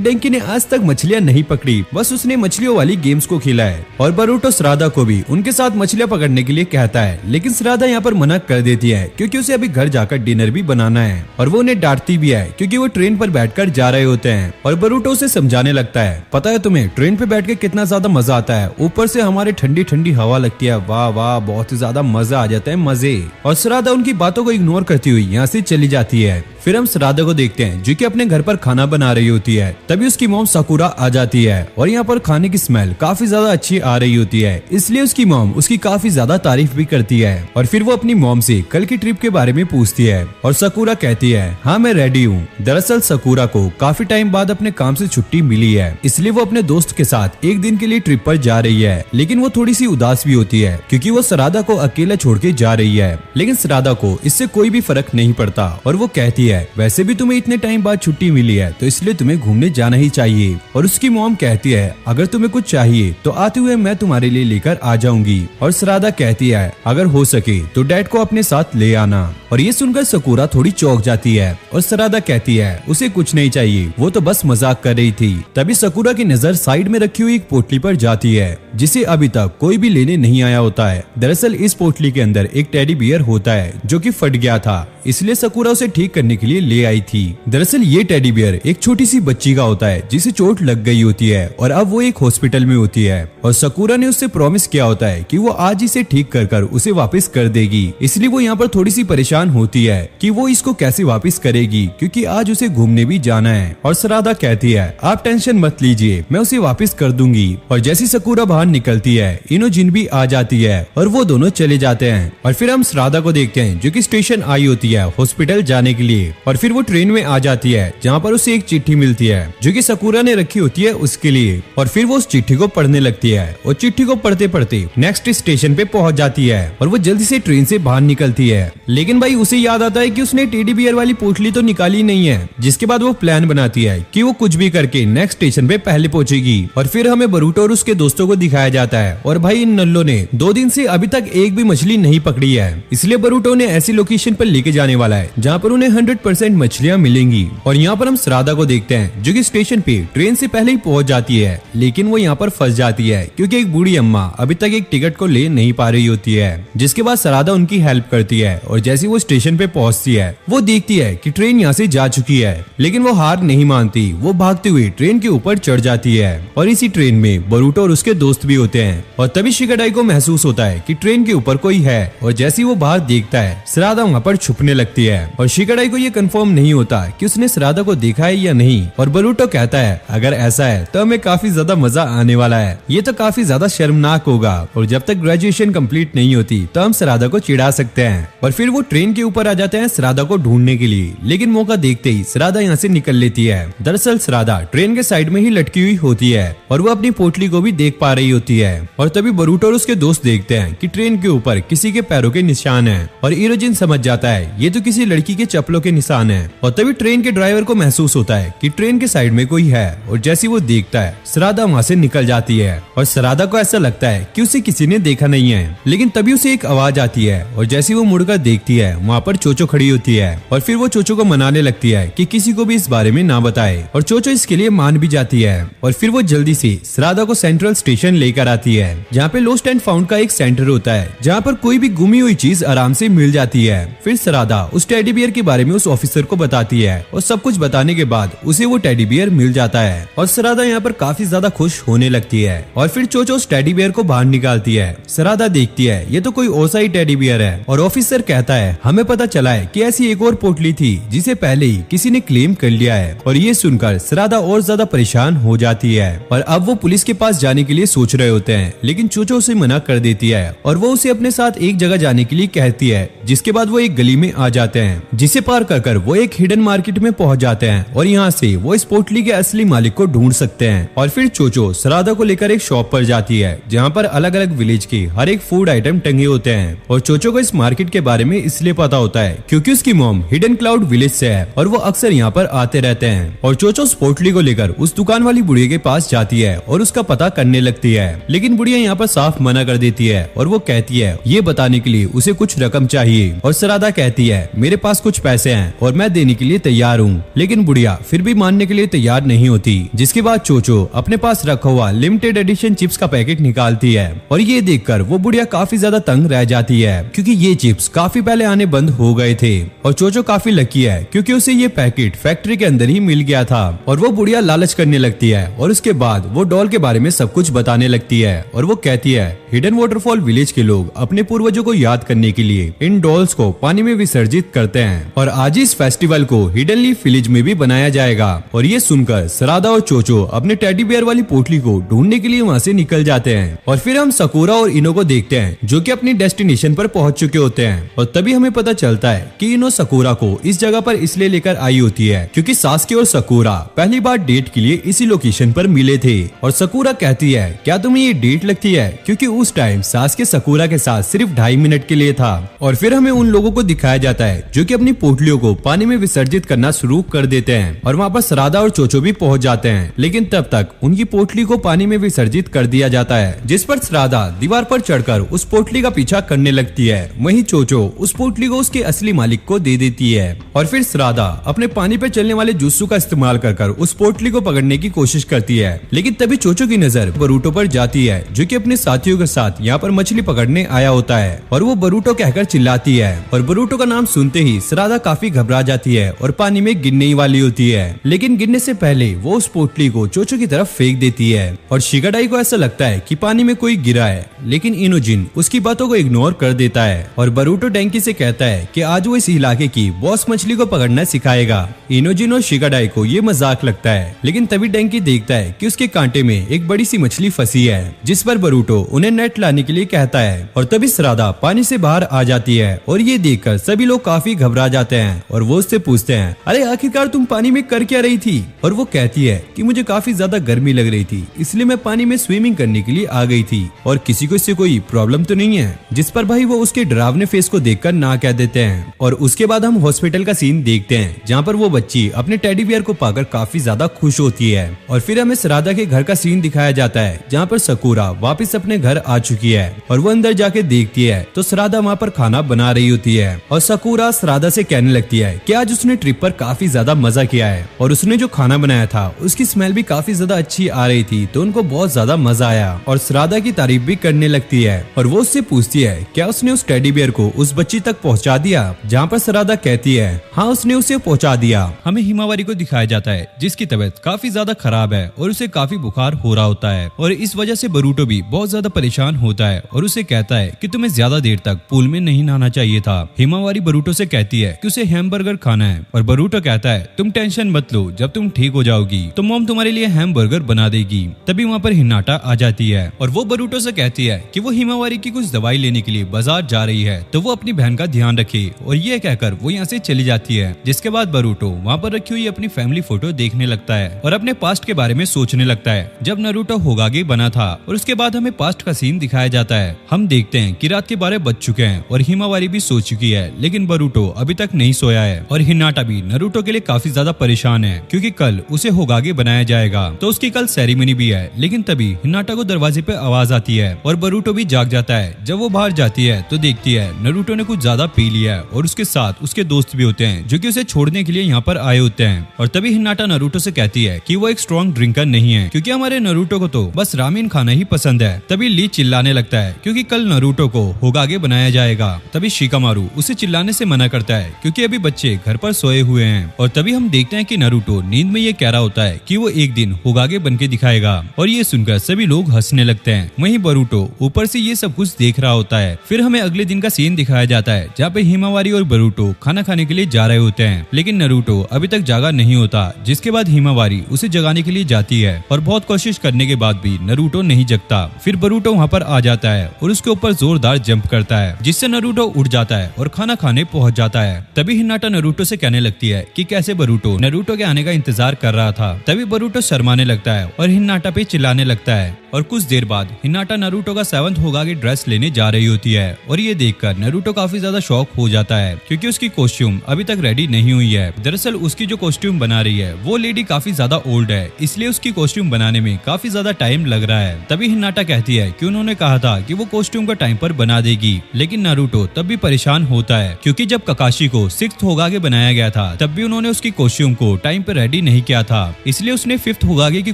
डैंकी ने आज तक मछलियां नहीं पकड़ी, बस उसने मछलियों वाली गेम्स को खेला है। और बरूटो श्राद्धा को भी उनके साथ मछलियां पकड़ने के लिए कहता है, लेकिन श्राद्धा यहाँ पर मना कर देती है क्योंकि उसे अभी घर जाकर डिनर भी बनाना है और वो उन्हें डांटती भी है क्योंकि वो ट्रेन पर बैठकर जा रहे होते हैं। और बरूटो उसे समझाने लगता है, पता है तुम्हें ट्रेन पे बैठ के कितना ज्यादा मजा आता है, ऊपर से हमारे ठंडी ठंडी हवा लगती है, वाह वाह बहुत ही ज्यादा मजा आ जाता है, मजे। और श्राद्धा उनकी बातों को इग्नोर करती हुई यहाँ से चली जाती है। फिर हम श्राद्धा को देखते हैं जो कि अपने घर पर खाना बना रही होती है। तभी उसकी मॉम साकुरा आ जाती है और यहाँ पर खाने की स्मेल काफी ज्यादा अच्छी आ रही होती है, इसलिए उसकी मॉम उसकी काफी ज्यादा तारीफ भी करती है। और फिर वो अपनी मॉम से कल की ट्रिप के बारे में पूछती है और साकुरा कहती है हाँ मैं रेडी हूँ। दरअसल साकुरा को काफी टाइम बाद अपने काम से छुट्टी मिली है, इसलिए वो अपने दोस्त के साथ एक दिन के लिए ट्रिप पर जा रही है, लेकिन वो थोड़ी सी उदास भी होती है क्योंकि वो श्राद्धा को अकेला छोड़ के जा रही है। लेकिन श्राद्धा को इससे कोई भी फर्क नहीं पड़ता और वो कहती है वैसे भी तुम्हें इतने टाइम बाद छुट्टी मिली है तो इसलिए तुम्हें घूमने जाना ही चाहिए। और उसकी मॉम कहती है अगर तुम्हें कुछ चाहिए तो आते हुए मैं तुम्हारे लिए लेकर आ जाऊंगी। और श्राद्धा कहती है अगर हो सके तो डैड को अपने साथ ले आना। और ये सुनकर साकुरा थोड़ी चौंक जाती है और श्राद्धा कहती है उसे कुछ नहीं चाहिए, वो तो बस मजाक कर रही थी। तभी साकुरा की नजर साइड में रखी हुई एक पोटली पर जाती है जिसे अभी तक कोई भी लेने नहीं आया होता है। दरअसल इस पोटली के अंदर एक टेडी बियर होता है जो कि फट गया था, इसलिए साकुरा उसे ठीक करने के लिए ले आई थी। दरअसल ये टेडी बियर एक छोटी सी बच्ची का होता है जिसे चोट लग गई होती है और अब वो एक हॉस्पिटल में होती है और साकुरा ने उससे प्रॉमिस किया होता है कि वो आज इसे ठीक कर उसे वापस कर देगी, इसलिए वो यहाँ पर थोड़ी सी परेशान होती है कि वो इसको कैसे वापस करेगी क्योंकि आज उसे घूमने भी जाना है। और श्राद्धा कहती है आप टेंशन मत लीजिए, मैं उसे वापस कर दूंगी। और जैसी साकुरा बाहर निकलती है इनोजिन भी आ जाती है और वो दोनों चले जाते हैं। और फिर हम श्राद्धा को देखते हैं जो कि स्टेशन आई होती है हॉस्पिटल जाने के लिए और फिर वो ट्रेन में आ जाती है जहाँ पर उसे एक चिट्ठी मिलती है जो कि साकुरा ने रखी होती है उसके लिए। और फिर वो उस चिट्ठी को पढ़ने लगती है और चिट्ठी को पढ़ते पढ़ते नेक्स्ट स्टेशन पे पहुंच जाती है और वो जल्दी से ट्रेन से बाहर निकलती है। लेकिन भाई उसे याद आता है कि उसने टेडी बियर वाली पोटली तो निकाली नहीं है, जिसके बाद वो प्लान बनाती है कि वो कुछ भी करके नेक्स्ट स्टेशन पे पहले पहुंचेगी। और फिर हमें बरूटो और उसके दोस्तों को दिखाया जाता है और भाई इन नल्लों ने 2 दिन से अभी तक एक भी मछली नहीं पकड़ी है, इसलिए बरूटो ने ऐसी लोकेशन पर लेके जाने वाला है जहाँ पर उन्हें 100% मछलियाँ मिलेंगी। और यहाँ पर हम श्राद्धा को देखते हैं जो कि स्टेशन पे ट्रेन से पहले ही पहुंच जाती है, लेकिन वो यहाँ पर फंस जाती है क्योंकि एक बूढ़ी अम्मा अभी तक एक टिकट को ले नहीं पा रही होती है। जिसके बाद श्राद्धा उनकी हेल्प करती है और जैसे वो स्टेशन पे पहुंचती है वो देखती है कि ट्रेन यहाँ से जा चुकी है, लेकिन वो हार नहीं मानती, वो भागती हुई ट्रेन के ऊपर चढ़ जाती है। और इसी ट्रेन में बरूटो और उसके दोस्त भी होते हैं और तभी शिकाडाई को महसूस होता है कि ट्रेन के ऊपर कोई है और जैसे वो बाहर देखता है श्राद्धा वहाँ पर छुपने लगती है और शिकाडाई को ये कंफर्म नहीं होता कि उसने श्राद्धा को देखा है या नहीं। और बरूटो कहता है अगर ऐसा है तो हमें काफी ज्यादा मजा आने वाला है, ये तो काफी ज्यादा शर्मनाक होगा और जब तक ग्रेजुएशन कंप्लीट नहीं होती तो हम श्राद्धा को चिढ़ा सकते हैं। और फिर वो ट्रेन के ऊपर आ जाते हैं श्राद्धा को ढूंढने के लिए, लेकिन मौका देखते ही श्राद्धा यहाँ से निकल लेती है। दरअसल श्राद्धा ट्रेन के साइड में ही लटकी हुई होती है और वो अपनी पोटली को भी देख पा रही होती है। और तभी बरूटो और उसके दोस्त देखते हैं कि ट्रेन के ऊपर किसी के पैरों के निशान है और इरोजिन समझ जाता है ये तो किसी लड़की के चप्पलों के निशान है। और तभी ट्रेन के ड्राइवर को महसूस होता है कि ट्रेन के साइड में कोई है और जैसे वो देखता है श्राद्धा वहाँ से निकल जाती है और श्राद्धा को ऐसा लगता है कि उसे किसी ने देखा नहीं है। लेकिन तभी उसे एक आवाज आती है और जैसे वो मुड़कर देखती है वहाँ पर चोचो खड़ी होती है और फिर वो चोचो को मनाने लगती है कि किसी को भी इस बारे में ना बताए और चोचो इसके लिए मान भी जाती है। और फिर वो जल्दी से श्राद्धा को सेंट्रल स्टेशन लेकर आती है जहाँ पे लोस्ट एंड फाउंड का एक सेंटर होता है जहाँ पर कोई भी गुमी हुई चीज आराम से मिल जाती है। फिर श्राद्धा उस टेडी बियर के बारे में उस ऑफिसर को बताती है और सब कुछ बताने के बाद उसे वो टेडी बियर मिल जाता है और श्राद्धा यहाँ पर काफी ज्यादा खुश होने लगती है। और फिर चोचो उस टेडी बियर को बाहर निकालती है। श्राद्धा देखती है ये तो कोई ओसा ही टेडी बियर है और ऑफिसर कहता है हमें पता चला है कि ऐसी एक और पोटली थी जिसे पहले ही किसी ने क्लेम कर लिया है। और ये सुनकर श्राद्धा और ज्यादा परेशान हो जाती है और अब वो पुलिस के पास जाने के लिए सोच रहे होते हैं, लेकिन चोचो उसे मना कर देती है और वो उसे अपने साथ एक जगह जाने के लिए कहती है। जिसके बाद वो एक गली में आ जाते हैं जिसे पार कर वो एक हिडन मार्केट में पहुंच जाते हैं और यहाँ से वो इस पोटली के असली मालिक को ढूंढ सकते हैं। और फिर चोचो श्राद्धा को लेकर एक शॉप पर जाती है जहाँ पर अलग अलग विलेज के हर एक फूड आइटम टंगे होते हैं। और चोचो को इस मार्केट के बारे में इसलिए पता होता है क्योंकि उसकी मॉम हिडन क्लाउड विलेज से है और वो अक्सर यहाँ पर आते रहते हैं। और चोचो उस पोटली को लेकर उस दुकान वाली बुढ़िया के पास जाती है और उसका पता करने लगती है, लेकिन बुढ़िया यहाँ पर साफ मना कर देती है और वो कहती है ये बताने के लिए उसे कुछ रकम चाहिए। और श्राद्धा कहती है मेरे पास कुछ पैसे हैं और मैं देने के लिए तैयार हूँ, लेकिन बुढ़िया फिर भी मानने के लिए तैयार नहीं होती। जिसके बाद चोचो अपने पास रखा हुआ लिमिटेड एडिशन चिप्स का पैकेट निकालती है और ये देखकर वो बुढ़िया काफी ज्यादा तंग रह जाती है क्योंकि ये चिप्स काफी पहले आने बंद हो गए थे। और चोचो काफी लकी है क्योंकि उसे ये पैकेट फैक्ट्री के अंदर ही मिल गया था। और वो बुढ़िया लालच करने लगती है और उसके बाद वो डॉल के बारे में सब कुछ बताने लगती है और वो कहती है हिडन वाटरफॉल विलेज के लोग अपने पूर्वजों को याद करने के लिए इन डॉल्स को पानी में विसर्जित करते हैं और आज इस फेस्टिवल को हिडन लीफ विलेज में भी बनाया जाएगा। और ये सुनकर श्राद्धा और चोचो अपने टेडी बियर वाली पोटली को ढूंढने के लिए वहाँ से निकल जाते हैं। और फिर हम सकुरा और इनो को देखते हैं जो कि अपनी डेस्टिनेशन पर पहुंच चुके होते हैं। और तभी हमें पता चलता है कि इनो सकुरा को इस जगह पर इसलिए लेकर आई होती है क्योंकि सास्के और सकुरा पहली बार डेट के लिए इसी लोकेशन पर मिले थे। और सकुरा कहती है क्या तुम्हें ये डेट लगती है, क्योंकि उस टाइम सास्के सकुरा के साथ सिर्फ 2.5 मिनट के लिए था। और फिर हमें उन लोगों को दिखाया जाता है जो कि अपनी पोटलियों को पानी में विसर्जित करना शुरू कर देते हैं और वहाँ पर श्राद्धा और चोचो भी पहुंच जाते हैं, लेकिन तब तक उनकी पोटली को पानी में विसर्जित कर दिया जाता है। जिस पर श्राद्धा दीवार पर चढ़कर उस पोटली का पीछा करने लगती है, वहीं चोचो उस पोटली को उसके असली मालिक को दे देती है। और फिर श्राद्धा अपने पानी पे चलने वाले जुस्सू का इस्तेमाल कर उस पोटली को पकड़ने की कोशिश करती है, लेकिन तभी चोचो की नजर बरूटो पर जाती है जो कि अपने साथियों के साथ यहाँ पर मछली पकड़ने आया होता है। और वो बरूटो कहकर चिल्लाती है और बरूटो का नाम सुनते ही श्राद्धा काफी घबरा जाती है और पानी में गिरने ही वाली होती है, लेकिन गिरने से पहले वो उस पोटली को चोचो की तरफ फेंक देती है। और शिगाडाई को ऐसा लगता है कि पानी में कोई गिरा है, लेकिन इनोजिन उसकी बातों को इग्नोर कर देता है और बरूटो डेंकी से कहता है कि आज वो इस इलाके की बॉस मछली को पकड़ना सिखाएगा। इनोजिन और शिगाडाई को ये मजाक लगता है, लेकिन तभी डेंकी देखता है कि उसके कांटे में एक बड़ी सी मछली फंसी है, जिस पर बरूटो उन्हें नेट लाने के लिए कहता है। और तभी श्राद्धा पानी से बाहर आ जाती है और ये देखकर सभी लोग काफी घबरा जाते हैं और वो उससे पूछते हैं अरे आखिरकार तुम पानी में कर क्या रही थी। और वो कहती है कि मुझे काफी ज्यादा गर्मी लग रही थी, इसलिए मैं पानी में स्विमिंग करने के लिए आ गई थी और किसी को इससे कोई प्रॉब्लम तो नहीं है। जिस पर भाई वो उसके डरावने फेस को देखकर ना कह देते हैं। और उसके बाद हम हॉस्पिटल का सीन देखते हैं जहाँ पर वो बच्ची अपने टेडी बियर को पाकर काफी ज्यादा खुश होती है। और फिर हमें श्राद्धा के घर का सीन दिखाया जाता है जहाँ पर सकुरा वापस अपने घर आ चुकी है और वो अंदर जाके देखती है तो श्राद्धा वहाँ पर खाना बना रही होती है। और सकुरा श्राद्धा से कहने लगती है कि आज उसने ट्रिप पर काफी ज्यादा मजा किया है और उसने जो खाना बनाया था उसकी स्मेल भी काफी ज्यादा अच्छी आ रही थी, तो उनको बहुत ज्यादा मजा आया। और श्राद्धा की तारीफ भी करने लगती है और वो उससे पूछती है क्या उसने उस टेडी बियर को उस बच्ची तक पहुँचा दिया, जहाँ पर श्राद्धा कहती है हाँ उसने उसे पहुँचा दिया। हमें हिमावारी को दिखाया जाता है जिसकी तबीयत काफी ज्यादा खराब है और उसे काफी बुखार हो रहा होता है और इस वजह से बरूटो भी बहुत ज्यादा परेशान होता है और उसे कहता है कि तुम्हें ज्यादा देर तक पूल में नहीं नहाना चाहिए था। हिमावारी बरूटो से कहती है कि उसे हैमबर्गर खाना है और बरूटो कहता है तुम टेंशन मत लो, जब तुम ठीक हो जाओगी तो मॉम तुम्हारे लिए हैमबर्गर बना देगी। तभी वहाँ पर हिनाटा आ जाती है और वो बरूटो से कहती है कि वो हिमावारी की कुछ दवाई लेने के लिए बाजार जा रही है, तो वो अपनी बहन का ध्यान रखे। और ये कहकर वो यहाँ से चली जाती है। जिसके बाद बरूटो वहाँ पर रखी हुई अपनी फैमिली फोटो देखने लगता है और अपने पास्ट के बारे में सोचने लगता है जब नारुतो होगागे बना था। और उसके बाद हमें पास्ट का सीन दिखाया जाता है। हम देखते हैं कि रात के 12 बज चुके हैं और हिमावारी भी सो चुकी है, लेकिन बरूटो अभी तक नहीं सोया है। और हिनाटा भी नारुतो के लिए काफी ज्यादा परेशान है क्योंकि कल उसे होगागे बनाया जाएगा, तो उसकी कल सेरेमनी भी है। लेकिन तभी हिनाटा को दरवाजे पे आवाज आती है और बरूटो भी जाग जाता है। जब वो बाहर जाती है तो देखती है नारुतो ने कुछ ज्यादा पी लिया है और उसके साथ उसके दोस्त भी होते हैं जो कि उसे छोड़ने के लिए यहाँ पर आए होते हैं। और तभी हिनाटा नारुतो से कहती है कि वो एक स्ट्रॉन्ग ड्रिंकर नहीं है क्योंकि हमारे नारुतो को तो बस रामेन खाना ही पसंद है। तभी ली चिल्लाने लगता है क्योंकि कल नारुतो को होगागे बनाया जाएगा। तभी शिकामारू उसे चिल्लाने से मना करता है क्योंकि अभी बच्चे घर पर सोए हुए हैं। और तभी हम देखते हैं कि नारुतो नींद में ये कह रहा होता है कि वो एक दिन होगागे बन के दिखाएगा और ये सुनकर सभी लोग हंसने लगते हैं। वहीं बरूटो ऊपर से ये सब कुछ देख रहा होता है। फिर हमें अगले दिन का सीन दिखाया जाता है जहाँ पे हिमावारी और बरूटो खाना खाने के लिए जा रहे होते हैं, लेकिन नारुतो अभी तक जागा नहीं होता। जिसके बाद हिमावारी उसे जगाने के लिए जाती है और बहुत कोशिश करने के बाद भी नारुतो नहीं जगता। फिर बरूटो वहाँ पर आ जाता है और उसके ऊपर जोरदार जंप करता है जिससे नारुतो उठ जाता है और खाना खाने पहुँच जाता है। तभी हिनाटा नारुतो से कहने लगती है कि कैसे बरूटो नारुतो के आने का इंतजार कर रहा था। तभी बरूटो शर्माने लगता है और हिनाटा पे चिल्लाने लगता है। और कुछ देर बाद हिनाटा नारुतो का 7th होकागे ड्रेस लेने जा रही होती है और ये देखकर नारुतो काफी ज्यादा शॉक हो जाता है क्योंकि उसकी कॉस्ट्यूम अभी तक रेडी नहीं हुई है। दरअसल उसकी जो कॉस्ट्यूम बना रही है वो लेडी काफी ज्यादा ओल्ड है, इसलिए उसकी कॉस्ट्यूम बनाने में काफी ज्यादा टाइम लग रहा है। तभी हिनाटा कहती है कि उन्होंने कहा था कि वो कॉस्ट्यूम का टाइम पर बना देगी, लेकिन नारुतो तब भी परेशान होता है क्योंकि जब ककाशी को 6th होकागे बनाया गया था तब भी उन्होंने उसकी कॉस्ट्यूम को टाइम पर रेडी नहीं किया था, इसलिए उसने 5th होकागे की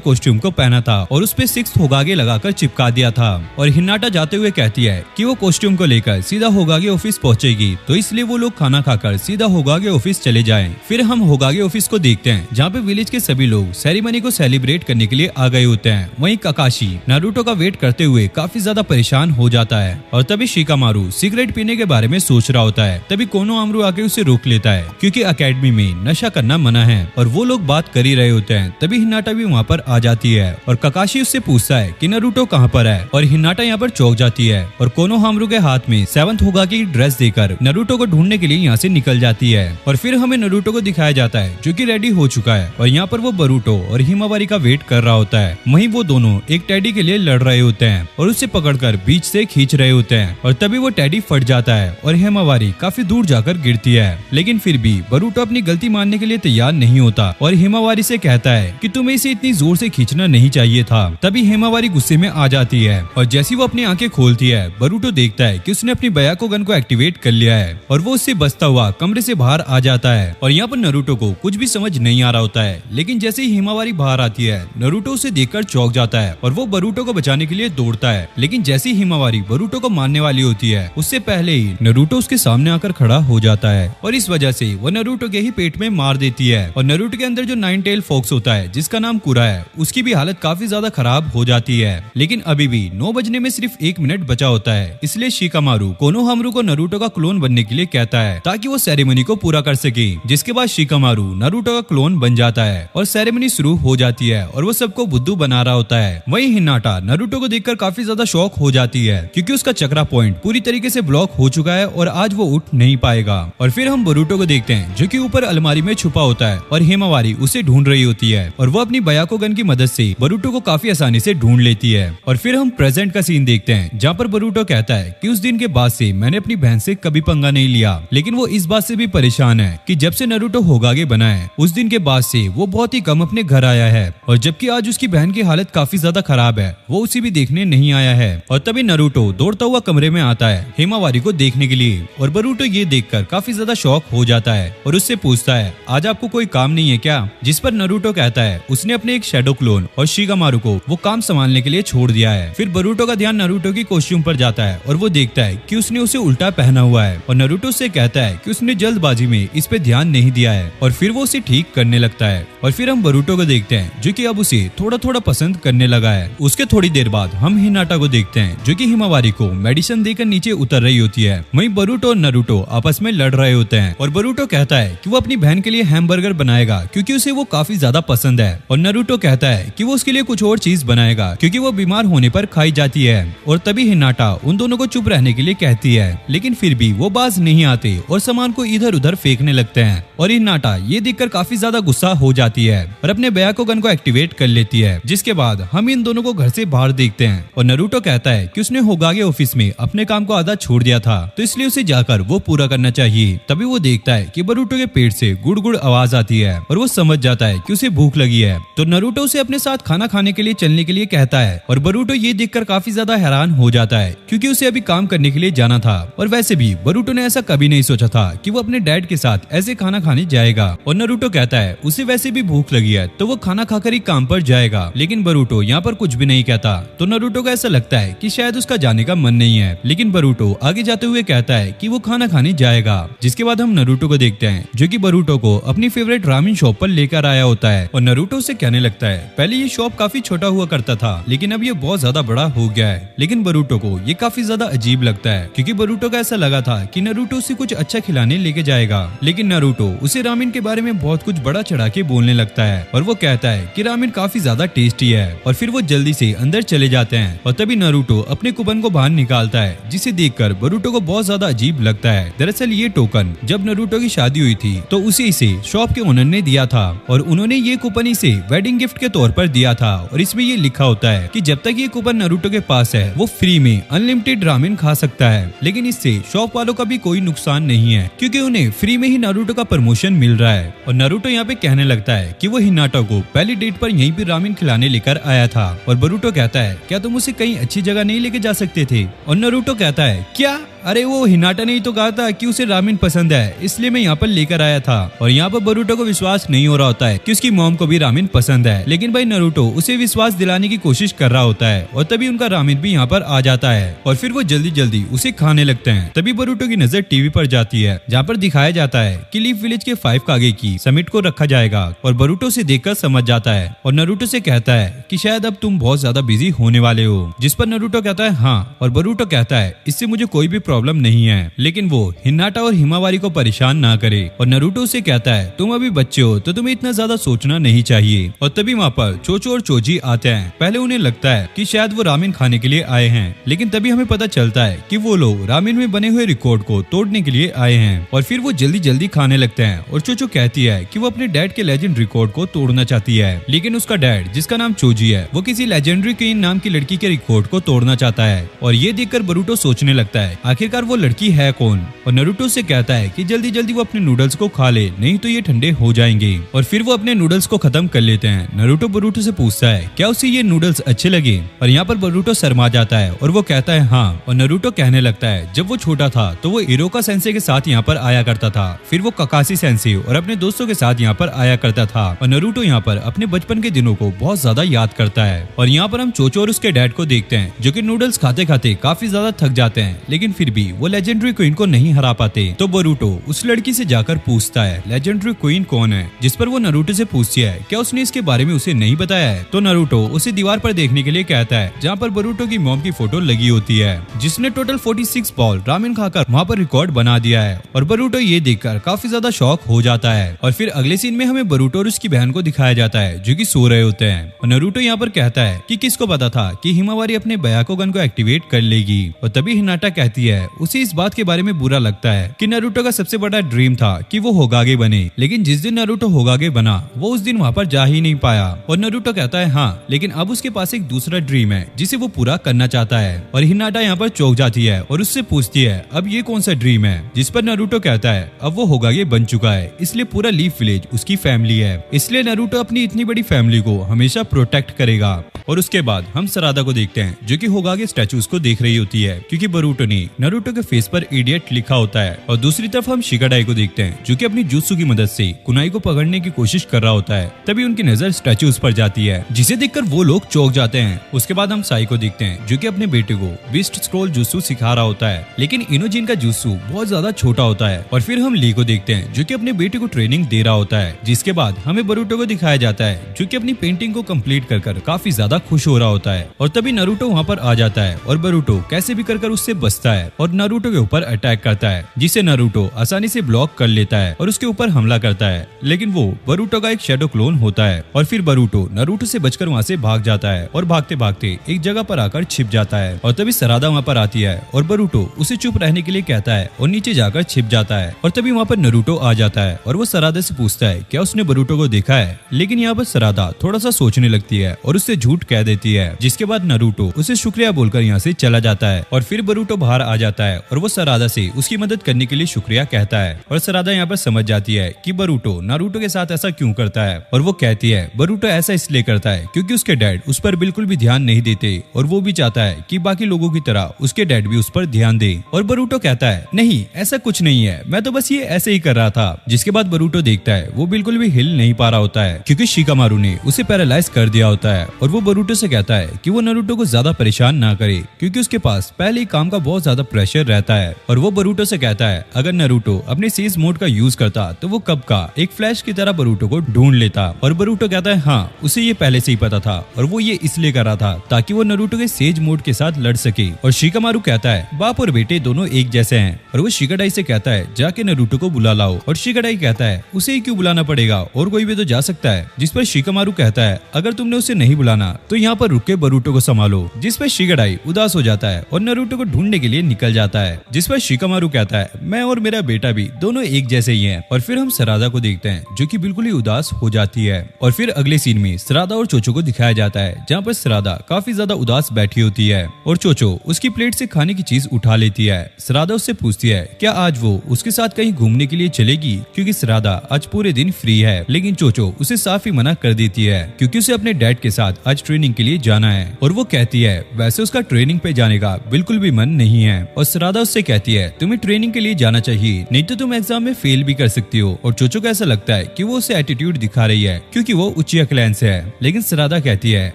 कॉस्ट्यूम को पहना था और उस पे 6th होकागे लगाकर चिपका दिया था। और हिनाटा जाते हुए कहती है कि वो कॉस्ट्यूम को लेकर सीधा होकागे ऑफिस पहुंचेगी, तो इसलिए वो लोग खाना खाकर सीधा होकागे ऑफिस चले जाएं। फिर हम होकागे ऑफिस को देखते हैं जहाँ पे विलेज के सभी लोग सेरेमनी को सेलिब्रेट करने के लिए आ गए होते हैं। वहीं ककाशी नारुतो का वेट करते हुए काफी ज्यादा परेशान हो जाता है और तभी शिकामारू सिगरेट पीने के बारे में सोच रहा होता है। तभी कोनोहामारू आके उसे रोक लेता है क्योंकि एकेडमी में नशा करना मना है और वो लोग बात कर ही रहे होते हैं। तभी हिनाटा भी वहाँ पर आ जाती है और ककाशी उससे पूछता है कि नारुतो कहाँ पर है और हिनाटा यहाँ पर चौंक जाती है और कोनोहामारू के हाथ में 7th होकागे की ड्रेस देकर नारुतो को ढूंढने के लिए यहाँ से निकल जाती है। और फिर हमें नारुतो को दिखाया जाता है जो कि रेडी हो चुका है और यहाँ पर वो बरूटो और हिमावारी का वेट कर रहा होता है। वहीं वो दोनों एक टेडी के लिए लड़ रहे होते हैं और उसे पकड़कर बीच से खींच रहे होते हैं और तभी वो टेडी फट जाता है और हिमावारी काफी दूर जाकर गिरती है। लेकिन फिर भी बरूटो अपनी गलती मानने के लिए तैयार नहीं होता और हिमावारी से कहता है कि तुम्हें इसे इतनी जोर से खींचना नहीं चाहिए था। तभी हिमावारी गुस्से में आ जाती है और जैसी वो अपनी आंखें खोलती है बरूटो देखता है कि उसने अपनी बयाको गन को एक्टिवेट कर लिया है और वो उससे बचता हुआ कमरे से बाहर आ जाता है। और यहाँ पर नारुतो को कुछ भी समझ नहीं आ रहा होता है, लेकिन जैसे ही हिमावारी बाहर आती है नारुतो उसे देखकर चौंक जाता है और वो बरूटो को बचाने के लिए दौड़ता है। लेकिन जैसी हिमावारी बरूटो को मारने वाली होती है उससे पहले ही नारुतो उसके सामने आकर खड़ा हो जाता है और इस वजह से वो नारुतो के ही पेट में मार देती है। और नारुतो के अंदर जो 9 टेल फॉक्स होता है जिसका नाम कुरा है उसकी भी हालत काफी ज्यादा खराब हो जाती है। लेकिन अभी भी 9 बजने में सिर्फ 1 मिनट बचा होता है, इसलिए शिकामारू कोनोहामारू को नारुतो का क्लोन बनने के लिए कहता है ताकि वो सेरेमनी को पूरा कर सके। जिसके बाद शिकामारू नारुतो का क्लोन बन जाता है और सेरेमनी शुरू हो जाती है और वो सबको बुद्धू बना रहा होता है। वहीं हिनाटा नारुतो को देखकर काफी ज्यादा शॉक हो जाती है क्योंकि उसका चक्रा पॉइंट पूरी तरीके से ब्लॉक हो चुका है और आज वो उठ नहीं पाएगा। और फिर हम बरूटो को देखते हैं जो कि ऊपर अलमारी में छुपा होता है और हिमावारी उसे ढूंढ रही होती है और वो अपनी बयाको गन की मदद से बरूटो को काफी आसानी से ढूंढ लेती है। और फिर हम प्रेजेंट का सीन देखते हैं जहाँ पर बरूटो कहता है कि उस दिन के बाद से मैंने अपनी बहन से कभी पंगा नहीं लिया, लेकिन वो इस बात से भी परेशान है कि जब से नारुतो होकागे बना है उस दिन के बाद से वो बहुत ही कम अपने घर आया है और जबकि आज उसकी बहन की हालत काफी ज्यादा खराब है वो उसे भी देखने नहीं आया है। और तभी नारुतो दौड़ता हुआ कमरे में आता है हिमावारी को देखने के लिए और बरूटो ये देखकर काफी ज्यादा शॉक हो जाता है और उससे पूछता है आज आपको कोई काम नहीं है क्या? जिस पर नारुतो कहता है उसने अपने एक शैडो क्लोन और शिकामारू को वो काम संभालने के लिए छोड़ दिया है। फिर बरूटो का ध्यान नारुतो की कॉस्ट्यूम पर जाता है और वो देखता है कि उसने उसे उल्टा पहना हुआ है और नारुतो से कहता है कि उसने जल्दबाजी में इस पे ध्यान नहीं दिया है और फिर वो उसे ठीक करने लगता है। और फिर हम बरूटो को देखते हैं जो कि अब उसे थोड़ा थोड़ा पसंद करने लगा है। उसके थोड़ी देर बाद हम हिनाटा को देखते हैं जो कि हिमावारी को मेडिसिन देकर नीचे उतर रही होती है। वहीं बरूटो और नारुतो आपस में लड़ रहे होते हैं और बरूटो कहता है कि वो अपनी बहन के लिए हैमबर्गर बनाएगा क्योंकि उसे वो काफी ज्यादा पसंद है और नारुतो कहता है कि वो उसके लिए कुछ और चीज बनाएगा क्योंकि वो बीमार होने पर खाई जाती है। और तभी हिनाटा उन दोनों को चुप रहने के लिए कहती है, लेकिन फिर भी वो बाज नहीं आते और सामान को इधर उधर फेंकने लगते हैं। और हिनाटा ये देखकर काफी ज्यादा गुस्सा हो जाती है और अपने बयाको गन को एक्टिवेट कर लेती है। जिसके बाद हम इन दोनों को घर से बाहर देखते हैं और नारुतो कहता है कि उसने होकागे ऑफिस में अपने काम को आधा छोड़ दिया था तो इसलिए उसे जाकर वो पूरा करना चाहिए। तभी वो देखता है कि बरूटो के पेट से गुड़ गुड़ आवाज आती है और वो समझ जाता है कि उसे भूख लगी है तो नारुतो उसे अपने साथ खाना खाने के लिए चलने के लिए कहता है। और बरूटो ये देखकर काफी ज्यादा हैरान हो जाता है क्योंकि उसे अभी काम करने के लिए जाना था और वैसे भी बरूटो ने ऐसा कभी नहीं सोचा था कि वो अपने डैड के साथ ऐसे खाना खाने जाएगा। और नारुतो कहता है उसे वैसे भी भूख लगी है तो वो खाना खाकर ही काम पर जाएगा, लेकिन बरूटो यहाँ पर कुछ भी नहीं कहता तो नारुतो को ऐसा लगता है कि शायद उसका जाने का मन नहीं है। लेकिन बरूटो आगे जाते हुए कहता है कि वो खाना खाने जाएगा। जिसके बाद हम नारुतो को देखते हैं जो कि बरूटो को अपनी फेवरेट रामेन शॉप पर लेकर आया होता है और नारुतो से कहने लगता है पहले ये शॉप काफी छोटा हुआ करता था लेकिन अब ये बहुत ज्यादा बड़ा हो गया है। लेकिन बरूटो को ये काफी ज्यादा अजीब लगता है क्योंकि बरूटो का ऐसा लगा था कि नारुतो उसे कुछ अच्छा खिलाने लेके जाएगा, लेकिन नारुतो उसे रामेन के बारे में बहुत कुछ बड़ा चढ़ा के बोलने बोलने लगता है और वो कहता है कि रामेन काफी ज्यादा टेस्टी है। और फिर वो जल्दी से अंदर चले जाते हैं और तभी नारुतो अपने कूपन को बाहर निकालता है, जिसे देखकर बोरुटो को बहुत ज्यादा अजीब लगता है। दरअसल ये टोकन जब नारुतो की शादी हुई थी तो उसे इसे शॉप के ओनर ने दिया था और उन्होंने ये कूपन इसे वेडिंग गिफ्ट के तौर पर दिया था। और इसमें ये लिखा होता है कि जब तक ये कूपन नारुतो के पास है वो फ्री में अनलिमिटेड रामेन खा सकता है, लेकिन इससे शॉप वालों का भी कोई नुकसान नहीं है क्योंकि उन्हें फ्री में ही नारुतो का प्रमोशन मिल रहा है। और नारुतो यहाँ पे कहने लगता है कि वो हिनाटा को पहली डेट पर यहीं पे रामेन खिलाने लेकर आया था। और बोरुटो कहता है क्या तुम उसे कहीं अच्छी जगह नहीं लेके जा सकते थे? और नारुतो कहता है क्या, अरे वो हिनाटा ने ही तो कहा था कि उसे रामेन पसंद है, इसलिए मैं यहाँ पर लेकर आया था। और यहाँ पर बोरुटो को विश्वास नहीं हो रहा होता है कि उसकी मॉम को भी रामेन पसंद है, लेकिन भाई नारुतो उसे विश्वास दिलाने की कोशिश कर रहा होता है और तभी उनका रामेन भी यहाँ पर आ जाता है और फिर वो जल्दी जल्दी उसे खाने लगते हैं। तभी बोरुटो की नजर टीवी पर जाती है जहाँ पर दिखाया जाता है कि लीफ विलेज के 5 कागे की समिट को रखा जाएगा और बोरुटो से देखकर समझ जाता है और नारुतो से कहता है कि शायद अब तुम बहुत ज्यादा बिजी होने वाले हो, जिस पर नारुतो कहता है हाँ। और बोरुटो कहता है इससे मुझे कोई भी प्रॉब्लम नहीं है, लेकिन वो हिनाटा और हिमावारी को परेशान ना करे। और नारुतो से कहता है तुम अभी बच्चे हो तो तुम्हें इतना ज्यादा सोचना नहीं चाहिए। और तभी वहाँ पर चोचो और चोजी आते हैं। पहले उन्हें लगता है कि शायद वो रामेन खाने के लिए आए हैं, लेकिन तभी हमें पता चलता है कि वो लोग रामेन में बने हुए रिकॉर्ड को तोड़ने के लिए आए हैं। और फिर वो जल्दी जल्दी खाने लगते हैं और चोचो कहती है कि वो अपने डैड के लेजेंड रिकॉर्ड को तोड़ना चाहती है, लेकिन उसका डैड जिसका नाम चोजी है वो किसी लेजेंडरी क्वीन नाम की लड़की के रिकॉर्ड को तोड़ना चाहता है। और ये देखकर बोरुटो सोचने लगता है आखिरकार वो लड़की है कौन। और नारुतो से कहता है कि जल्दी जल्दी वो अपने नूडल्स को खा ले, नहीं तो ये ठंडे हो जाएंगे। और फिर वो अपने नूडल्स को खत्म कर लेते हैं। नारुतो बोरुटो से पूछता है क्या उसे ये नूडल्स अच्छे लगे? और यहाँ पर बोरुटो शर्मा जाता है और वो कहता है हाँ। और नारुतो कहने लगता है जब वो छोटा था तो वो इरोका सेंसे के साथ यहाँ पर आया करता था, फिर वो ककाशी सेंसे और अपने दोस्तों के साथ यहाँ पर आया करता था। और नारुतो यहाँ पर अपने बचपन के दिनों को बहुत ज्यादा याद करता है। और यहाँ पर हम चोचो और उसके डैड को देखते हैं जो कि नूडल्स खाते खाते काफी ज्यादा थक जाते हैं, लेकिन फिर भी वो लेजेंडरी क्वीन को नहीं हरा पाते। तो बोरुटो उस लड़की से जाकर पूछता है लेजेंडरी क्वीन कौन है, जिस पर वो नारुतो से पूछती है क्या उसने इसके बारे में उसे नहीं बताया है। तो नारुतो उसे दीवार पर देखने के लिए कहता है जहाँ पर बोरुटो की मॉम की फोटो लगी होती है, जिसने टोटल 46 बॉल रामेन खाकर वहाँ पर रिकॉर्ड बना दिया है। और बोरुटो ये देखकर काफी ज्यादा शॉक हो जाता है। और फिर अगले सीन में हमें बोरुटो और उसकी बहन को दिखाया जाता है जो कि सो रहे होते हैं। और नारुतो यहाँ पर कहता है कि किसको पता था कि हिमावारी अपने बयाकुगन को एक्टिवेट कर लेगी। और तभी हिनाटा कहती है उसे इस बात के बारे में बुरा लगता है कि नारुतो का सबसे बड़ा ड्रीम था कि वो होगागे बने, लेकिन जिस दिन नारुतो होगागे बना वो उस दिन वहाँ पर जा ही नहीं पाया। और नारुतो कहता है हाँ, लेकिन अब उसके पास एक दूसरा ड्रीम है जिसे वो पूरा करना चाहता है। और हिनाटा यहाँ पर चौंक जाती है और उससे पूछती है अब ये कौन सा ड्रीम है, जिस पर नारुतो कहता है अब वो होगागे बन चुका है, इसलिए पूरा लीफ विलेज उसकी फैमिली है, इसलिए नारुतो अपनी इतनी बड़ी फैमिली को हमेशा प्रोटेक्ट करेगा। और उसके बाद हम सरादा को देखते हैं जो कि होगागे स्टैचूज को देख रही होती है क्योंकि बोरुटो ने नारुतो के फेस पर इडियट लिखा होता है। और दूसरी तरफ हम शिकाडाई को देखते हैं जो कि अपनी जुत्सु की मदद से कुनाई को पकड़ने की कोशिश कर रहा होता है। तभी उनकी नजर स्टैचूज पर जाती है जिसे देखकर वो लोग चौंक जाते हैं। उसके बाद हम साई को देखते हैं जो कि अपने बेटे को बीस्ट स्क्रॉल जुत्सु सिखा रहा होता है, लेकिन इनोजिन का जुत्सु बहुत ज्यादा छोटा होता है। और फिर हम ली को देखते हैं जो कि अपने बेटे को ट्रेनिंग दे रहा होता है, जिसके बाद हमें बोरुटो को दिखाया जाता है जो कि अपनी पेंटिंग को कंप्लीट कर काफी ज्यादा खुश हो रहा होता है। और तभी नारुतो वहाँ पर आ जाता है और बोरुटो कैसे भी कर उससे बचता है और नारुतो के ऊपर अटैक करता है, जिसे नारुतो आसानी से ब्लॉक कर लेता है और उसके ऊपर हमला करता है, लेकिन वो बोरुटो का एक शैडो क्लोन होता है। और फिर बोरुटो नारुतो से बचकर वहाँ से भाग जाता है और भागते भागते एक जगह पर आकर छिप जाता है। और तभी सरादा वहाँ पर आती है और बोरुटो उसे चुप रहने के लिए कहता है और नीचे जाकर छिप जाता है। और तभी वहाँ पर नारुतो आ जाता है और वो सरादा से पूछता है क्या उसने बोरुटो को देखा है, लेकिन यहाँ पर सरादा थोड़ा सा सोचने लगती है और उससे झूठ कह देती है, जिसके बाद नारुतो उसे शुक्रिया बोलकर यहाँ से चला जाता है। और फिर बोरुटो बाहर आ जाता है और वो सरादा से उसकी मदद करने के लिए शुक्रिया कहता है। और सरादा यहाँ पर समझ जाती है कि बोरुटो नारुतो के साथ ऐसा क्यों करता है, और वो कहती है बोरुटो ऐसा इसलिए करता है क्योंकि उसके डैड उस पर बिल्कुल भी ध्यान नहीं देते और वो भी चाहता है कि बाकी लोगों की तरह उसके डैड भी उस पर ध्यान दे। और बोरुटो कहता है नहीं ऐसा कुछ नहीं है, मैं तो बस ये ऐसे ही कर रहा था। जिसके बाद बोरुटो देखता है वो बिल्कुल भी हिल नहीं पा रहा होता है क्योंकि शिकामारू ने उसे पैरालाइज कर दिया होता है और वो बरूटो से कहता है कि वो नारुतो को ज्यादा परेशान ना करे क्योंकि उसके पास पहले ही काम का बहुत ज्यादा प्रेशर रहता है। और वो बरूटो से कहता है अगर नारुतो अपने सीज मोड का यूज करता तो वो कब का एक फ्लैश की तरह बरूटो को ढूंढ लेता। और बरूटो कहता है हाँ, उसे ये पहले से ही पता था और वो ये इसलिए कर रहा था ताकि वो नारुतो के सेज मोड के साथ लड़ सके। और शिकामारू कहता है बाप और बेटे दोनों एक जैसे हैं। और वो शिकाडाई से कहता है जाके नारुतो को बुला लाओ। और शिकाडाई कहता है उसे ही क्यों बुलाना पड़ेगा, और कोई भी तो जा सकता है। जिस पर शिकामारू कहता है अगर तुमने उसे नहीं बुलाना तो यहाँ पर रुक के बरूटो को संभालो। जिस पर शिकाडाई उदास हो जाता है और नारुतो को ढूंढने के लिए निकल जाता है। जिस पर शिकामारू कहता है मैं और मेरा बेटा भी दोनों एक जैसे ही हैं। और फिर हम सरादा को देखते हैं जो कि बिल्कुल ही उदास हो जाती है। और फिर अगले सीन में सरादा और चोचो को दिखाया जाता है जहाँ पर सरादा काफी ज्यादा उदास बैठी होती है और चोचो उसकी प्लेट से खाने की चीज उठा लेती है। सरादा उससे पूछती है क्या आज वो उसके साथ कहीं घूमने के लिए चलेगी क्योंकि सरादा आज पूरे दिन फ्री है। लेकिन चोचो उसे साफ ही मना कर देती है क्योंकि उसे अपने डैड के साथ आज ट्रेनिंग के लिए जाना है। और वो कहती है वैसे उसका ट्रेनिंग पे जाने का बिल्कुल भी मन नहीं है। और सरादा उससे कहती है तुम्हें ट्रेनिंग के लिए जाना चाहिए, नहीं तो तुम एग्जाम में फेल भी कर सकती हो। और चोचो को ऐसा लगता है कि वो उसे एटीट्यूड दिखा रही है क्योंकि वो उचिया क्लैन से है। लेकिन सरादा कहती है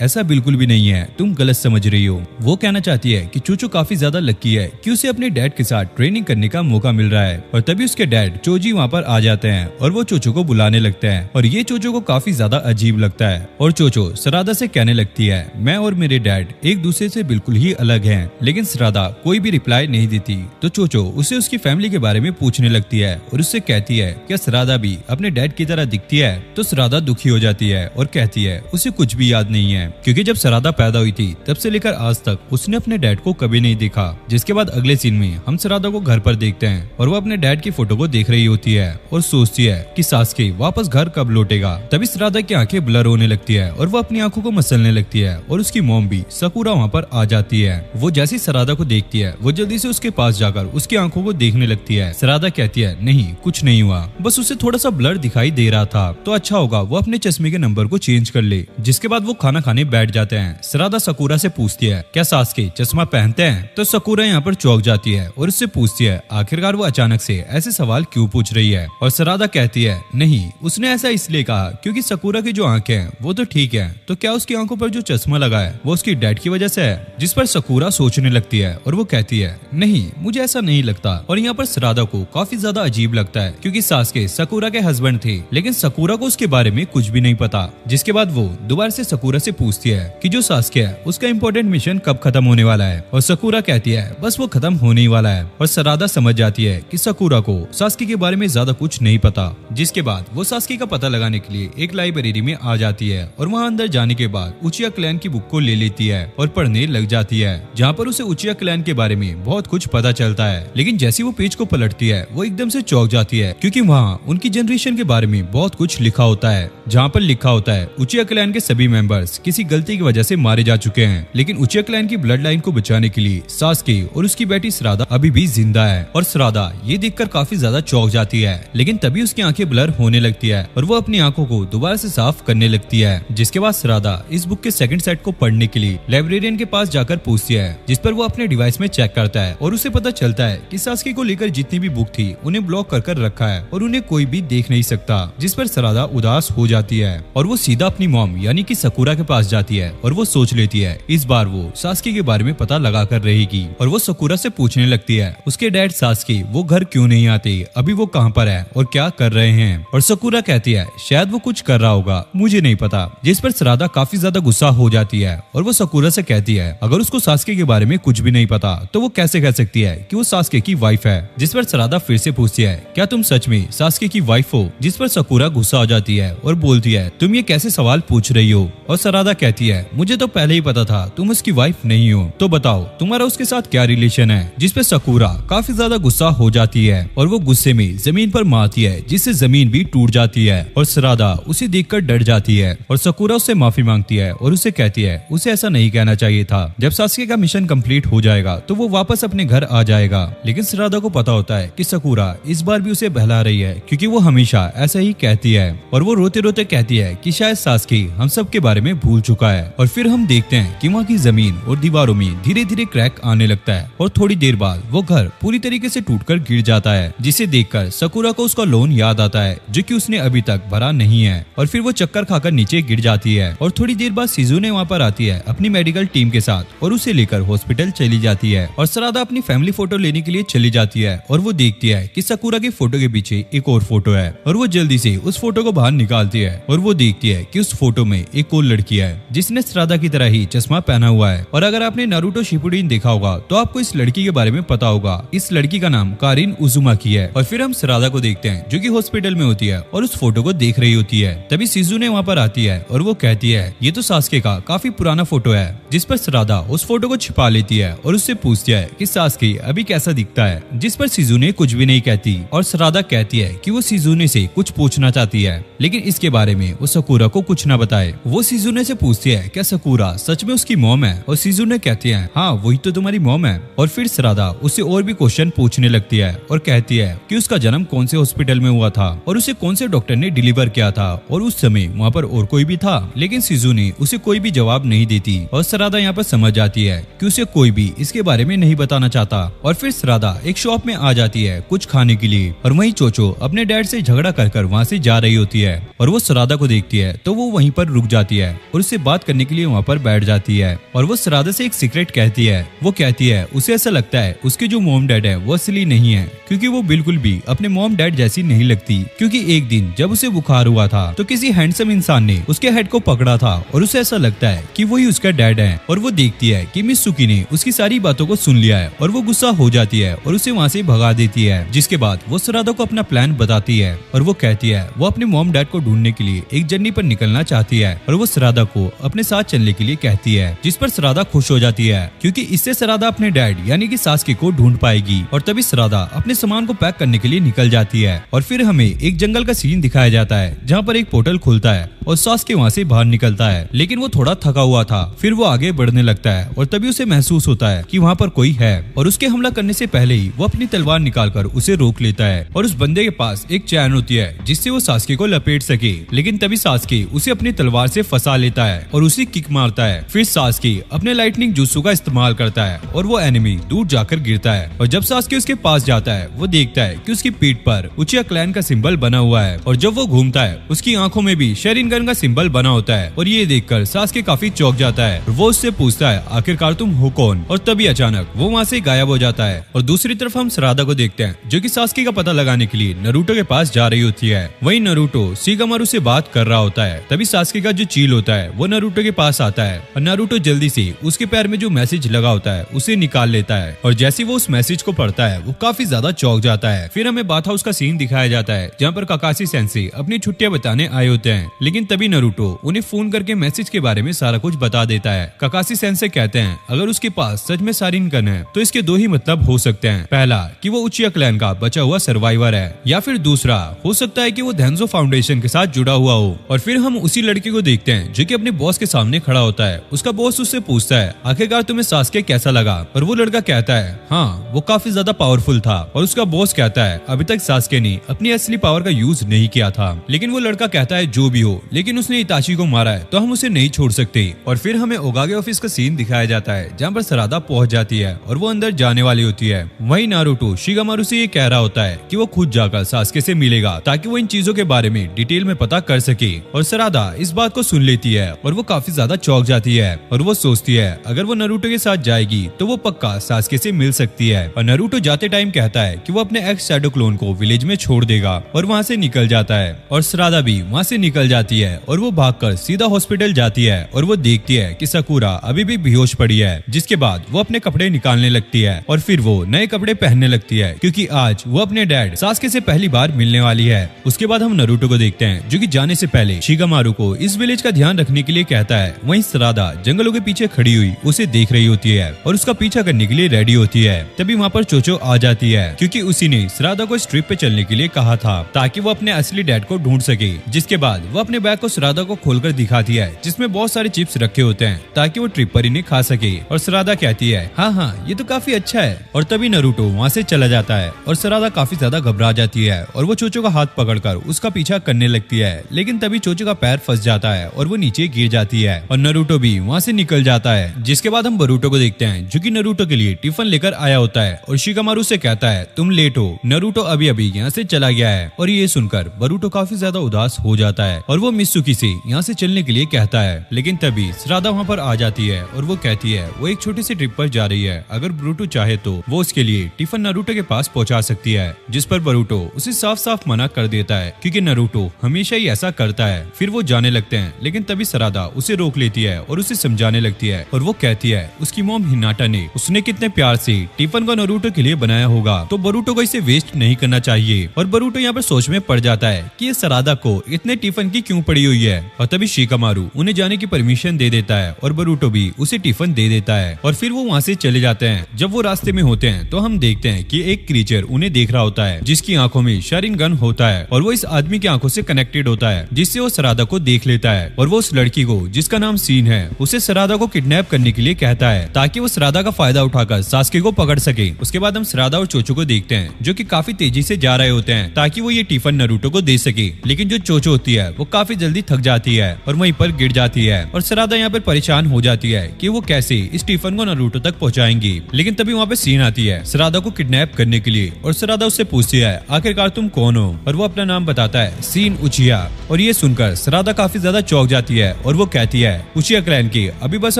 ऐसा बिल्कुल भी नहीं है, तुम गलत समझ रही हो। वो कहना चाहती है कि चोचो काफी ज्यादा लकी है कि उसे अपने डैड के साथ ट्रेनिंग करने का मौका मिल रहा है। और तभी उसके डैड चोजी वहाँ पर आ जाते हैं और वो चोचो को बुलाने लगते हैं। और ये चोचो को काफी ज्यादा अजीब लगता है। और चोचो सरादा से कहने लगती है मैं और मेरे डैड एक दूसरे से बिल्कुल ही अलग हैं। लेकिन सरादा कोई भी रिप्लाई नहीं देती। तो चोचो उसे उसकी फैमिली के बारे में पूछने लगती है और उससे कहती है क्या सरादा भी अपने डैड की तरह दिखती है। तो सरादा दुखी हो जाती है और कहती है उसे कुछ भी याद नहीं है क्योंकि जब सरादा पैदा हुई थी तब से लेकर आज तक उसने अपने डैड को कभी नहीं देखा। जिसके बाद अगले सीन में हम सरादा को घर पर देखते हैं और वो अपने डैड की फोटो को देख रही होती है और सोचती है कि सासुके वापस घर कब लौटेगा। तभी सरादा की आंखें ब्लर होने लगती है और वो अपनी आंखों को मसलने लगती है और उसकी मॉम भी सकुरा वहाँ पर आ जाती है। वो जैसी सरादा को देखती है वो जल्दी से उसके पास जाकर उसकी आंखों को देखने लगती है। सरादा कहती है नहीं कुछ नहीं हुआ, बस उसे थोड़ा सा ब्लर दिखाई दे रहा था, तो अच्छा होगा वो अपने चश्मे के नंबर को चेंज कर ले। जिसके बाद वो खाना खाने बैठ जाते हैं। सरादा सकुरा से पूछती है क्या सासुके चश्मा पहनते हैं। तो सकुरा यहाँ पर चौंक जाती है और उससे पूछती है आखिरकार वो अचानक से ऐसे सवाल क्यों पूछ रही है। और सरादा कहती है नहीं, उसने ऐसा इसलिए कहा क्योंकि सकुरा की जो आंखें हैं वो तो ठीक है, तो क्या उसकी आंखों पर जो चश्मा लगा है वो उसकी डैड की वजह से है। जिस पर सकुरा सोचने लगती है और वो कहती है नहीं मुझे ऐसा नहीं लगता। और यहाँ पर सरादा को काफी ज्यादा अजीब लगता है क्योंकि सासुके सकुरा के हस्बैंड थे लेकिन सकुरा को उसके बारे में कुछ भी नहीं पता। जिसके बाद वो दोबारा से सकुरा से पूछती है कि जो सासुके है उसका इम्पोर्टेंट मिशन कब खत्म होने वाला है। और सकुरा कहती है बस वो खत्म होने ही वाला है। और सरादा समझ जाती है कि सकुरा को सासुके के बारे में ज्यादा कुछ नहीं पता। जिसके बाद वो सासुके का पता लगाने के लिए एक लाइब्रेरी में आ जाती है और वहाँ अंदर जाने के बाद उचिया क्लैन की बुक को ले लेती है और पढ़ने लग जाती है जहाँ पर उसे उचिया क्लैन के बारे में बहुत कुछ पता चलता है। लेकिन जैसे वो पेज को पलटती है वो एकदम से चौंक जाती है क्योंकि वहाँ उनकी जनरेशन के बारे में बहुत कुछ लिखा होता है जहाँ पर लिखा होता है उचिया क्लैन के सभी मेंबर्स किसी गलती की वजह से मारे जा चुके हैं। लेकिन उचिया क्लैन की ब्लड लाइन को बचाने के लिए सासुके और उसकी बेटी सरादा अभी भी जिंदा है। और सरादा ये देखकर काफी ज्यादा चौंक जाती है। लेकिन तभी उसकी आंखें ब्लर होने लगती है और वो अपनी आंखों को दोबारा से साफ करने लगती है। जिसके बाद सरादा इस बुक के सेकंड सेट को पढ़ने के लिए लाइब्रेरियन के पास जाकर पूछती है जिस पर वो अपने डिवाइस में चेक करता है और उसे पता चलता है कि सासुके को लेकर जितनी भी बुक थी उन्हें ब्लॉक कर रखा है और उन्हें कोई भी देख नहीं सकता। जिस पर सरादा उदास हो जाती है और वो सीधा अपनी मॉम यानी कि सकुरा के पास जाती है और वो सोच लेती है इस बार वो सासुके के बारे में पता लगा कर रहेगी। और वो सकुरा से पूछने लगती है उसके डैड सासुके वो घर क्यों नहीं आते, अभी वो कहाँ पर है और क्या कर रहे हैं। और सकुरा कहती है शायद वो कुछ कर रहा होगा, मुझे नहीं पता। जिस पर सरादा काफी ज्यादा गुस्सा हो जाती है और वो सकुरा से कहती है अगर उसको सासुके के बारे में कुछ भी नहीं पता तो वो कैसे कह सकती है कि वो सासुके की वाइफ है। जिस पर सरादा फिर से पूछती है क्या तुम सच में सासुके की वाइफ हो। जिस पर सकुरा गुस्सा हो जाती है और बोलती है तुम ये कैसे सवाल पूछ रही हो। और सरादा कहती है मुझे तो पहले ही पता था तुम उसकी वाइफ नहीं हो, तो बताओ तुम्हारा उसके साथ क्या रिलेशन है। जिस पे सकुरा काफी ज्यादा गुस्सा हो जाती है और वो गुस्से में जमीन पर मारती है जिससे जमीन भी टूट जाती है। और सरादा उसे देखकर डर जाती है और सकुरा उससे माफी मांगती है और उसे कहती है उसे ऐसा नहीं कहना चाहिए था। जब सासुके का मिशन कंप्लीट हो जाएगा तो वो वापस अपने घर आ जाएगा। लेकिन सरादा को पता होता है कि सकुरा इस बार भी उसे बहला रही है क्योंकि वो हमेशा ऐसा ही कहती है। और वो रोते रोते कहती है कि शायद सासुके हम सब के बारे में भूल चुका है। और फिर हम देखते हैं कि वहाँ की जमीन और दीवारों में धीरे धीरे क्रैक आने लगता है और थोड़ी देर बाद वो घर पूरी तरीके से टूटकर गिर जाता है जिसे देखकर सकुरा को उसका लोन याद आता है जो कि उसने अभी तक भरा नहीं है। और फिर वो चक्कर खाकर नीचे गिर जाती है और थोड़ी देर बाद शिजुने वहाँ पर आती है अपनी मेडिकल टीम के साथ और उसे लेकर हॉस्पिटल चली जाती है और सरादा अपनी फैमिली फोटो लेने के लिए चली जाती है और वो देखती है कि साकुरा की फोटो के पीछे एक और फोटो है और वो जल्दी से उस फोटो को बाहर निकालती है और वो देखती है कि उस फोटो में एक और लड़की है जिसने सरादा की तरह ही चश्मा पहना हुआ है। और अगर आपने नारुतो शिपुडिन देखा होगा तो आपको इस लड़की के बारे में पता होगा। इस लड़की का नाम कारिन उजुमाकी है। और फिर हम सरादा को देखते हैं जो कि हॉस्पिटल में होती है और उस फोटो को देख रही होती है। तभी शिजुने वहाँ पर आती है और वो कहती है ये तो सास्के का काफी पुराना फोटो है, जिस पर सरादा उस फोटो को छिपा लेती है और उससे पूछती है कि सास्के अभी कैसा दिखता है, जिस पर शिजुने कुछ भी नहीं कहती और सरादा कहती है कि वो शिजुने से कुछ पूछना चाहती है लेकिन इसके बारे में वो साकुरा को कुछ ना बताए। वो शिजुने से पूछती है क्या साकुरा सच में उसकी मॉम है और शिजुने कहती है हाँ वही तो तुम्हारी मॉम है। और फिर सरादा उससे और भी क्वेश्चन पूछने लगती है और कहती है कि उसका जन्म कौन से हॉस्पिटल में हुआ था और उसे कौन से डॉक्टर ने डिलीवर किया था और उस समय वहाँ पर और कोई भी था। लेकिन शिजुने उसे कोई भी जवाब नहीं देती और सरादा यहाँ पर समझ जाती है कि उसे कोई भी इसके बारे में नहीं बताना चाहता। और फिर सरादा एक शॉप में आ जाती है कुछ खाने के लिए और वहीं चोचो अपने डैड से झगड़ा कर वहाँ से जा रही होती है और वो सरादा को देखती है तो वो वहीं पर रुक जाती है और उससे बात करने के लिए वहाँ पर बैठ जाती है और वो सरादा से एक सीक्रेट कहती है। वो कहती है उसे ऐसा लगता है उसके जो मॉम डैड है वो असली नहीं है क्योंकि वो बिल्कुल भी अपने मॉम डैड जैसी नहीं लगती। क्योंकि एक दिन जब उसे बुखार हुआ था तो किसी हैंडसम इंसान ने उसके हेड को पकड़ा था और उसे ऐसा लगता है कि वही उसका डैड है। और वो देखती है कि मित्सुकी ने उसकी सारी बातों को सुन लिया है और वो गुस्सा हो जाती है और उसे वहाँ से भगा देती है। जिसके बाद वो सरादा को अपना प्लान बताती है और वो कहती है वो अपने मॉम डैड को ढूंढने के लिए एक जर्नी पर निकलना चाहती है और वो सरादा को अपने साथ चलने के लिए कहती है, जिस पर सरादा खुश हो जाती है क्योंकि इससे सरादा अपने डैड यानी कि सास्के को ढूंढ पाएगी। और तभी सरादा अपने सामान को पैक करने के लिए निकल जाती है और फिर हमें एक जंगल का सीन दिखाया जाता है जहाँ पर एक पोर्टल खुलता है और सास्के वहाँ से बाहर निकलता है लेकिन वो थोड़ा थका हुआ था। फिर वो आगे बढ़ने लगता है और तभी उसे महसूस होता है कि वहाँ पर कोई है और उसके हमला करने से पहले ही वो अपनी तलवार निकालकर उसे रोक लेता है और उस बंदे के पास एक चैन होती है जिससे वो सास्के को लपेट सके। लेकिन तभी सास्के उसे अपनी तलवार से फंसा लेता है और उसे किक मारता है। फिर सास्के अपने लाइटनिंग जुत्सु का इस्तेमाल करता है और वो एनिमी दूर जाकर गिरता है और जब सास्के उसके पास जाता है वो देखता है कि उसकी पीठ पर उचिया क्लैन का सिंबल बना हुआ है और जब वो घूमता है उसकी आंखों में भी शेरिनगन का सिंबल बना होता है और ये देखकर सास्के काफी चौंक जाता है। वो उससे पूछता है आखिरकार तुम हो कौन, और तभी अचानक वो वहाँ से गायब हो जाता है। और दूसरी तरफ हम सरादा को देखते हैं जो कि सास्के का पता लगाने के लिए नारुतो के पास जा रही होती है। वहीं नारुतो शिगामारू से बात कर रहा होता है। तभी सास्के का जो चील होता है वो नारुतो के पास आता है और नारुतो जल्दी से उसके पैर में जो मैसेज लगा होता है उसे निकाल लेता है और जैसे वो उस मैसेज को पढ़ता है वो काफी ज्यादा चौंक जाता है। फिर हमें बाथ हाउस का सीन दिखाया जाता है जहाँ पर काकाशी सेंसे अपनी छुट्टियां बताने आए होते हैं लेकिन तभी नारुतो उन्हें फोन करके मैसेज के बारे में सारा कुछ बता देता है। काकाशी सेंसे कहते हैं अगर उसके पास सच में शारिनगन है तो इसके दो ही मतलब हो सकते हैं, पहला कि वो उचिया क्लैन का बचा हुआ सर्वाइवर है या फिर दूसरा हो सकता है कि वो धेंजो फाउंडेशन के साथ जुड़ा हुआ हो। और फिर हम उसी लड़के को देखते हैं जो कि अपने बॉस के सामने खड़ा होता है। उसका बॉस उससे पूछता है आखिरकार तुम्हें सास्के कैसा लगा और वो लड़का कहता है हाँ वो काफी ज्यादा पावरफुल था। और उसका बॉस कहता है अभी तक सास्के ने अपनी असली पावर का यूज नहीं किया था। लेकिन वो लड़का कहता है जो भी हो लेकिन उसने इताची को मारा है तो हम उसे नहीं छोड़ सकते। और फिर हमें ओगागे ऑफिस का सीन दिखाया जाता है जहाँ पर सरादा पहुंच जाती है और वो अंदर जाने वाली होती है। वहीं नारुतो शिगामारू से ये कह रहा होता है कि वो खुद जाकर सास्के से मिलेगा ताकि वो इन चीजों के बारे में डिटेल में पता कर सके। और सरादा इस बात को सुन लेती है और वो काफी ज्यादा चौंक जाती है और वो सोचती है अगर वो नारुतो के साथ जाएगी तो वो पक्का सास्के से मिल सकती है। और नारुतो जाते टाइम कहता है कि वो अपने एक्स शैडो क्लोन को विलेज में छोड़ देगा और वहाँ से निकल जाता है। और सरादा भी वहाँ से निकल जाती है और वो भागकर सीधा हॉस्पिटल जाती है और वो देखती है कि साकुरा अभी भी बेहोश पड़ी है। जिसके बाद वो अपने कपड़े निकालने लगती है और फिर वो नए कपड़े पहनने लगती है क्योंकि आज वो अपने डैड सास्के से पहली बार मिलने वाली है। उसके बाद हम नारुतो को देखते हैं जो कि जाने से पहले शिगामारू को इस विलेज का ध्यान रखने के लिए कहता है। वहीं सरादा जंगलों के पीछे खड़ी हुई उसे देख रही होती है और उसका पीछा करने के लिए रेडी होती है। तभी वहाँ पर चोचो आ जाती है क्योंकि उसी ने सरादा को इस ट्रिप पे चलने के लिए कहा था ताकि वो अपने असली डैड को ढूंढ सके। जिसके बाद वो अपने बैग को सरादा को खोलकर दिखाती है जिसमें बहुत सारे चिप्स रखे होते हैं ताकि वो ट्रिप पर इन्हें खा सके। और सरादा कहती है हाँ ये तो काफी अच्छा है। और तभी नारुतो वहाँ से चला जाता है और सरादा काफी ज्यादा घबरा जाती है और वो चोचो का हाथ पकड़कर उसका पीछा करने लगती है। लेकिन तभी चोचो का पैर फंस जाता है और वो नीचे गिर जाती है और नारुतो भी वहाँ से निकल जाता है। जिसके बाद हम बरूटो को देखते हैं जो कि नारुतो के लिए टिफिन लेकर आया होता है और शिगामारू से कहता है तुम लेट हो, नारुतो अभी अभी यहाँ से चला गया है। और ये सुनकर बरूटो काफी ज्यादा उदास हो जाता है और वो मित्सुकी से यहाँ से चलने के लिए कहता कहता है, लेकिन तभी सरादा वहाँ पर आ जाती है और वो कहती है वो एक छोटी सी ट्रिप पर जा रही है, अगर बरूटो चाहे तो वो उसके लिए टिफिन नारुतो के पास पहुंचा सकती है। जिस पर बरूटो उसे साफ साफ मना कर देता है क्योंकि नारुतो हमेशा ही ऐसा करता है। फिर वो जाने लगते हैं, लेकिन तभी सरादा उसे रोक लेती है और उसे समझाने लगती है और वो कहती है उसकी मॉम हिनाटा ने उसने कितने प्यार से टिफिन को नारुतो के लिए बनाया होगा, तो बरूटो को इसे वेस्ट नहीं करना चाहिए। और बरूटो यहाँ पर सोच में पड़ जाता है कि ये सरादा को इतने टिफिन की क्यों पड़ी हुई है। और तभी शिकामारू उन्हें जाने की परमिशन दे देता है और बरूटो भी उसे टिफिन दे देता है और फिर वो वहाँ से चले जाते हैं। जब वो रास्ते में होते हैं तो हम देखते हैं कि एक क्रीचर उन्हें देख रहा होता है जिसकी आंखों में शारिंगन होता है और वो इस आदमी की आंखों से कनेक्टेड होता है, जिससे वो सरादा को देख लेता है और वो उस लड़की को जिसका नाम सीन है उसे सरादा को किडनैप करने के लिए कहता है ताकि वो सरादा का फायदा उठाकर सास्के को पकड़ सके। उसके बाद हम सरादा और चोचो को देखते हैं जो कि काफी तेजी से जा रहे होते हैं ताकि वो ये टिफिन नारुतो को दे सके, लेकिन जो चोचो होती है वो काफी जल्दी थक जाती है और वहीं पर गिर जाती है और सरादा यहाँ पर परेशान हो जाती है कि वो कैसे इस टिफिन को नारुतो तक पहुंचाएंगी। लेकिन तभी वहाँ पे सीन आती है सरादा को किडनैप करने के लिए और सरादा उससे पूछती है आखिरकार तुम कौन हो, और वो अपना नाम बताता है सीन उचिया। और ये सुनकर सरादा काफी ज्यादा चौंक जाती है और वो कहती है उचिया क्लैन के अभी बस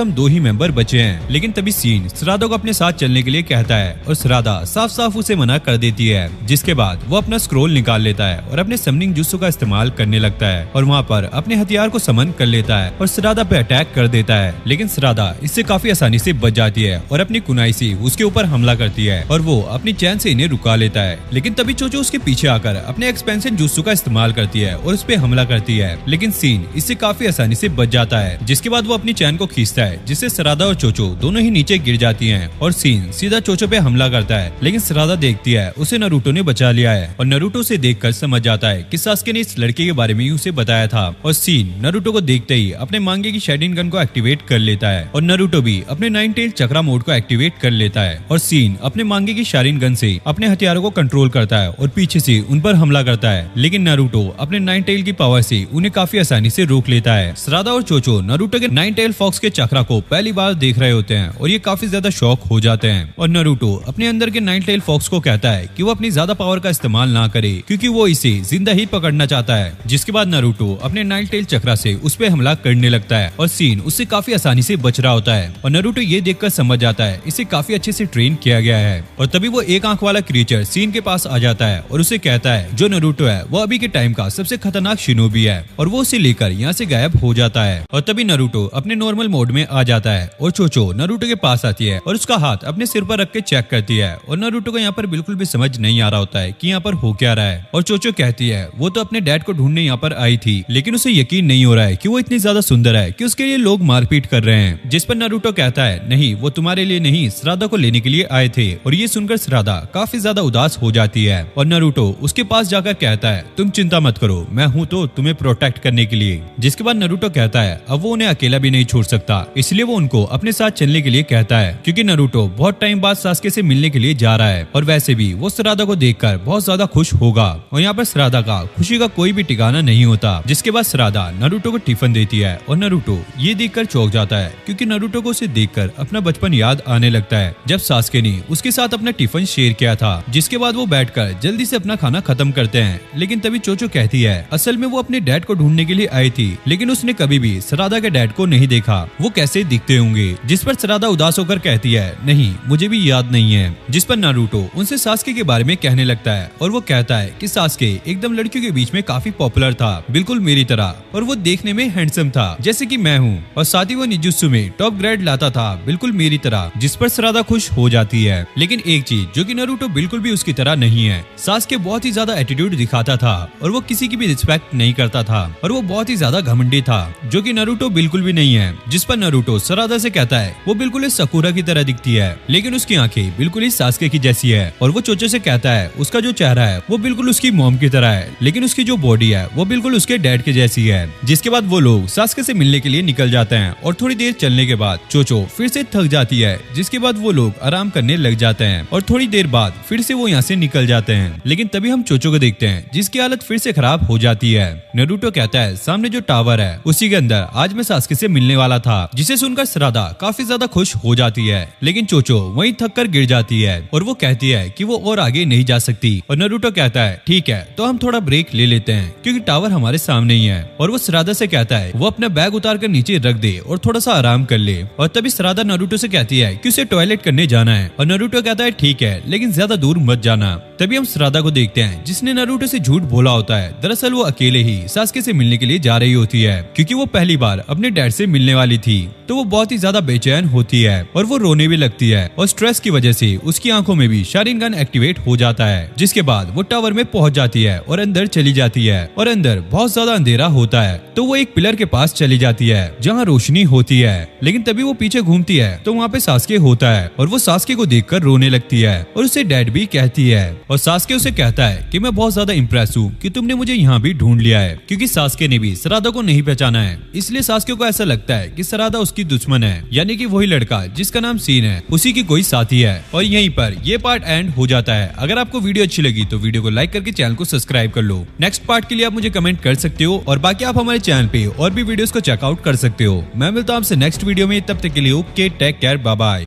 हम 2 ही मेंबर बचे हैं। लेकिन तभी सीन सरादा को अपने साथ चलने के लिए कहता है और सरादा साफ साफ उसे मना कर देती है, जिसके बाद वो अपना स्क्रोल निकाल लेता है और अपने समनिंग जुत्सु का इस्तेमाल करने लगता है और वहाँ पर अपने हथियार को समन कर लेता है और सरादा पे अटैक कर देता है। लेकिन सरादा इससे काफी आसानी से बच जाती है और अपनी कुनाई से उसके ऊपर हमला करती है और वो अपनी चैन से इन्हें रुका लेता है। लेकिन तभी चोचो उसके पीछे आकर अपने एक्सपेंशन जुत्सु का इस्तेमाल करती है और उस पे हमला करती है, लेकिन सीन इससे काफी आसानी से बच जाता है। जिसके बाद वो अपनी चैन को खींचता है जिससे सरादा और चोचो दोनों ही नीचे गिर जाती हैं और सीन सीधा चोचो पे हमला करता है, लेकिन सरादा देखती है उसे नारुतो ने बचा लिया है और नारुतो उसे देखकर समझ जाता है कि सास्के ने इस लड़के के बारे में ही उसे बताया था। और सीन नारुतो को देखते ही अपने मांगे की शेडिन गन को एक्टिवेट कर लेता है और नारुतो भी अपने 9 टेल चक्रा मोड को एक्टिवेट कर लेता है और सीन अपने मांगे की शारिन गन से अपने हथियारों को कंट्रोल करता है और पीछे से उन पर हमला करता है, लेकिन नारुतो अपने 9 टेल की पावर से उन्हें काफी आसानी से रोक लेता है। सरादा और चोचो नारुतो के 9 टेल फॉक्स के चक्रा को पहली बार देख रहे होते हैं और ये काफी ज्यादा शॉक हो जाते हैं और नारुतो अपने अंदर के 9 टेल फॉक्स को कहता है कि वो अपनी ज्यादा पावर का इस्तेमाल ना करे क्योंकि वो इसे जिंदा ही पकड़ना चाहता है। जिसके बाद नारुतो अपने 9 टेल चक्रा से उस पे हमला करने लगता है और सीन उससे काफी आसानी से बच रहा होता है और नारुतो ये देखकर समझ जाता है इसे काफी अच्छे से ट्रेन किया गया है। और तभी वो एक आंख वाला क्रीचर सीन के पास आ जाता है और उसे कहता है जो नारुतो है वो अभी के टाइम का सबसे खतरनाक शिनोबी है और वो उसे लेकर यहाँ से गायब हो जाता है। और तभी नारुतो अपने नॉर्मल मोड में आ जाता है और चोचो नारुतो के पास आती है और उसका हाथ अपने सिर पर रख के चेक करती है और नारुतो को यहाँ पर बिल्कुल भी समझ नहीं आ रहा होता है कि यहाँ पर हो क्या रहा है। और चोचो कहती है वो तो अपने डैड को ढूंढने यहाँ पर आई थी, लेकिन उसे यकीन नहीं हो रहा है कि वो इतनी ज्यादा सुंदर है कि उसके लिए लोग मारपीट कर रहे हैं। जिस पर नारुतो कहता है नहीं वो तुम्हारे लिए नहीं सरादा को लेने के लिए आए थे। और ये सुनकर सरादा काफी ज्यादा उदास हो जाती है और नारुतो उसके पास जाकर कहता है तुम चिंता मत करो, मैं हूँ तो तुम्हें प्रोटेक्ट करने के लिए। जिसके बाद नारुतो कहता है अब वो उन्हें अकेला भी नहीं छोड़ सकता, इसलिए वो उनको अपने साथ चलने के लिए कहता है क्योंकि नारुतो बहुत टाइम बाद सास्के से मिलने के लिए जा रहा है और वैसे भी वो सरादा को देखकर बहुत ज्यादा खुश होगा। और यहाँ पर सरादा का खुशी का कोई भी ठिकाना नहीं होता। जिसके बाद सरादा नारुतो को टिफिन देती है और नारुतो ये देखकर चौंक जाता है क्योंकि नारुतो को उसे देखकर अपना बचपन याद आने लगता है जब सास्के ने उसके साथ अपना टिफिन शेयर किया था। जिसके बाद वो बैठकर जल्दी से अपना खाना खत्म करते हैं, लेकिन तभी चोचो कहती है असल में वो अपने डैड को ढूंढने के लिए आई थी, लेकिन उसने कभी भी सरादा के डैड को नहीं देखा, वो कैसे दिखते होंगे। जिस पर सरादा उदास होकर कहती है नहीं मुझे भी याद नहीं है। जिस पर नारुतो उनसे सास्के के बारे में कहने लगता है और वो कहता है कि सास्के एकदम लड़कियों के बीच में काफी पॉपुलर था, बिल्कुल मेरी तरह, और वो देखने में हैंडसम था जैसे कि मैं हूँ, और साथ ही वो निजुत्सु में टॉप ग्रेड लाता था बिल्कुल मेरी तरह। जिस पर सरादा खुश हो जाती है। लेकिन एक चीज जो कि नारुतो बिल्कुल भी उसकी तरह नहीं है, सास्के बहुत ही ज्यादा एटीट्यूड दिखाता था और वो किसी की भी रिस्पेक्ट नहीं करता था और वो बहुत ही ज्यादा घमंडी था, जो कि नारुतो बिल्कुल भी नहीं है। जिस पर नारुतो सरादा से कहता है वो बिल्कुल ही सकुरा की तरह दिखती है, लेकिन उसकी आंखें बिल्कुल ही सास्के की जैसी है। और वो चोचो से कहता है उसका जो चेहरा है वो बिल्कुल उसकी मॉम की तरह है, लेकिन उसकी जो बॉडी है वो बिल्कुल उसके डैड के जैसी है। जिसके बाद वो लोग सास्के से मिलने के लिए निकल जाते हैं और थोड़ी देर चलने के बाद चोचो फिर से थक जाती है, जिसके बाद वो लोग आराम करने लग जाते हैं और थोड़ी देर बाद फिर से वो यहाँ से निकल जाते हैं। लेकिन तभी हम चोचो को देखते हैं जिसकी हालत फिर से खराब हो जाती है। नारुतो कहता है सामने जो टावर है उसी के अंदर आज मैं सास्के से मिलने वाला था, जिसे सुनकर सरादा काफी ज्यादा खुश हो जाती है, लेकिन चोचो वहीं थक कर गिर जाती है और वो कहती है कि वो और आगे नहीं जा सकती। और नारुतो कहता है ठीक है तो हम थोड़ा ब्रेक ले लेते हैं क्योंकि टावर हमारे सामने ही है। और वो सरादा से कहता है वो अपना बैग उतार कर नीचे रख दे और थोड़ा सा आराम कर ले। और तभी सरादा नारुतो से कहती है कि उसे टॉयलेट करने जाना है और नारुतो कहता है ठीक है, लेकिन ज्यादा दूर मत जाना। तभी हम सरादा को देखते हैं जिसने नारुतो से झूठ बोला होता है। दरअसल वो अकेले ही सास्के से मिलने के लिए जा रही होती है क्योंकि वो पहली बार अपने डैड से मिलने वाली थी। तो वो बहुत ही ज्यादा बेचैन होती है और वो रोने भी लगती है और स्ट्रेस की वजह से उसकी आंखों में भी शारिंगन एक्टिवेट हो जाता है। जिसके बाद वो टावर में पहुंच जाती है और अंदर चली जाती है और अंदर बहुत ज्यादा अंधेरा होता है। तो वो एक पिलर के पास चली जाती है जहाँ रोशनी होती है, लेकिन तभी वो पीछे घूमती है तो वहाँ पे सास्के होता है और वो सास्के को देखकर रोने लगती है और उसे डैड भी कहती है। और सास्के उसे कहता है कि मैं बहुत ज्यादा इम्प्रेस हूँ कि तुमने मुझे यहाँ भी ढूंढ लिया है, क्योंकि सास्के ने भी सरादा को नहीं पहचाना है। इसलिए सास्के को ऐसा लगता है कि सरादा उसकी दुश्मन है, यानी कि वही लड़का जिसका नाम सीन है उसी की कोई साथी है। और यहीं पर ये पार्ट एंड हो जाता है। अगर आपको वीडियो अच्छी लगी तो वीडियो को लाइक करके चैनल को सब्सक्राइब कर लो। नेक्स्ट पार्ट के लिए आप मुझे कमेंट कर सकते हो और बाकी आप हमारे चैनल पे और भी वीडियोस को चेकआउट कर सकते हो। मैं मिलता हूं आपसे नेक्स्ट वीडियो में, तब तक के लिए okay, take care, bye bye.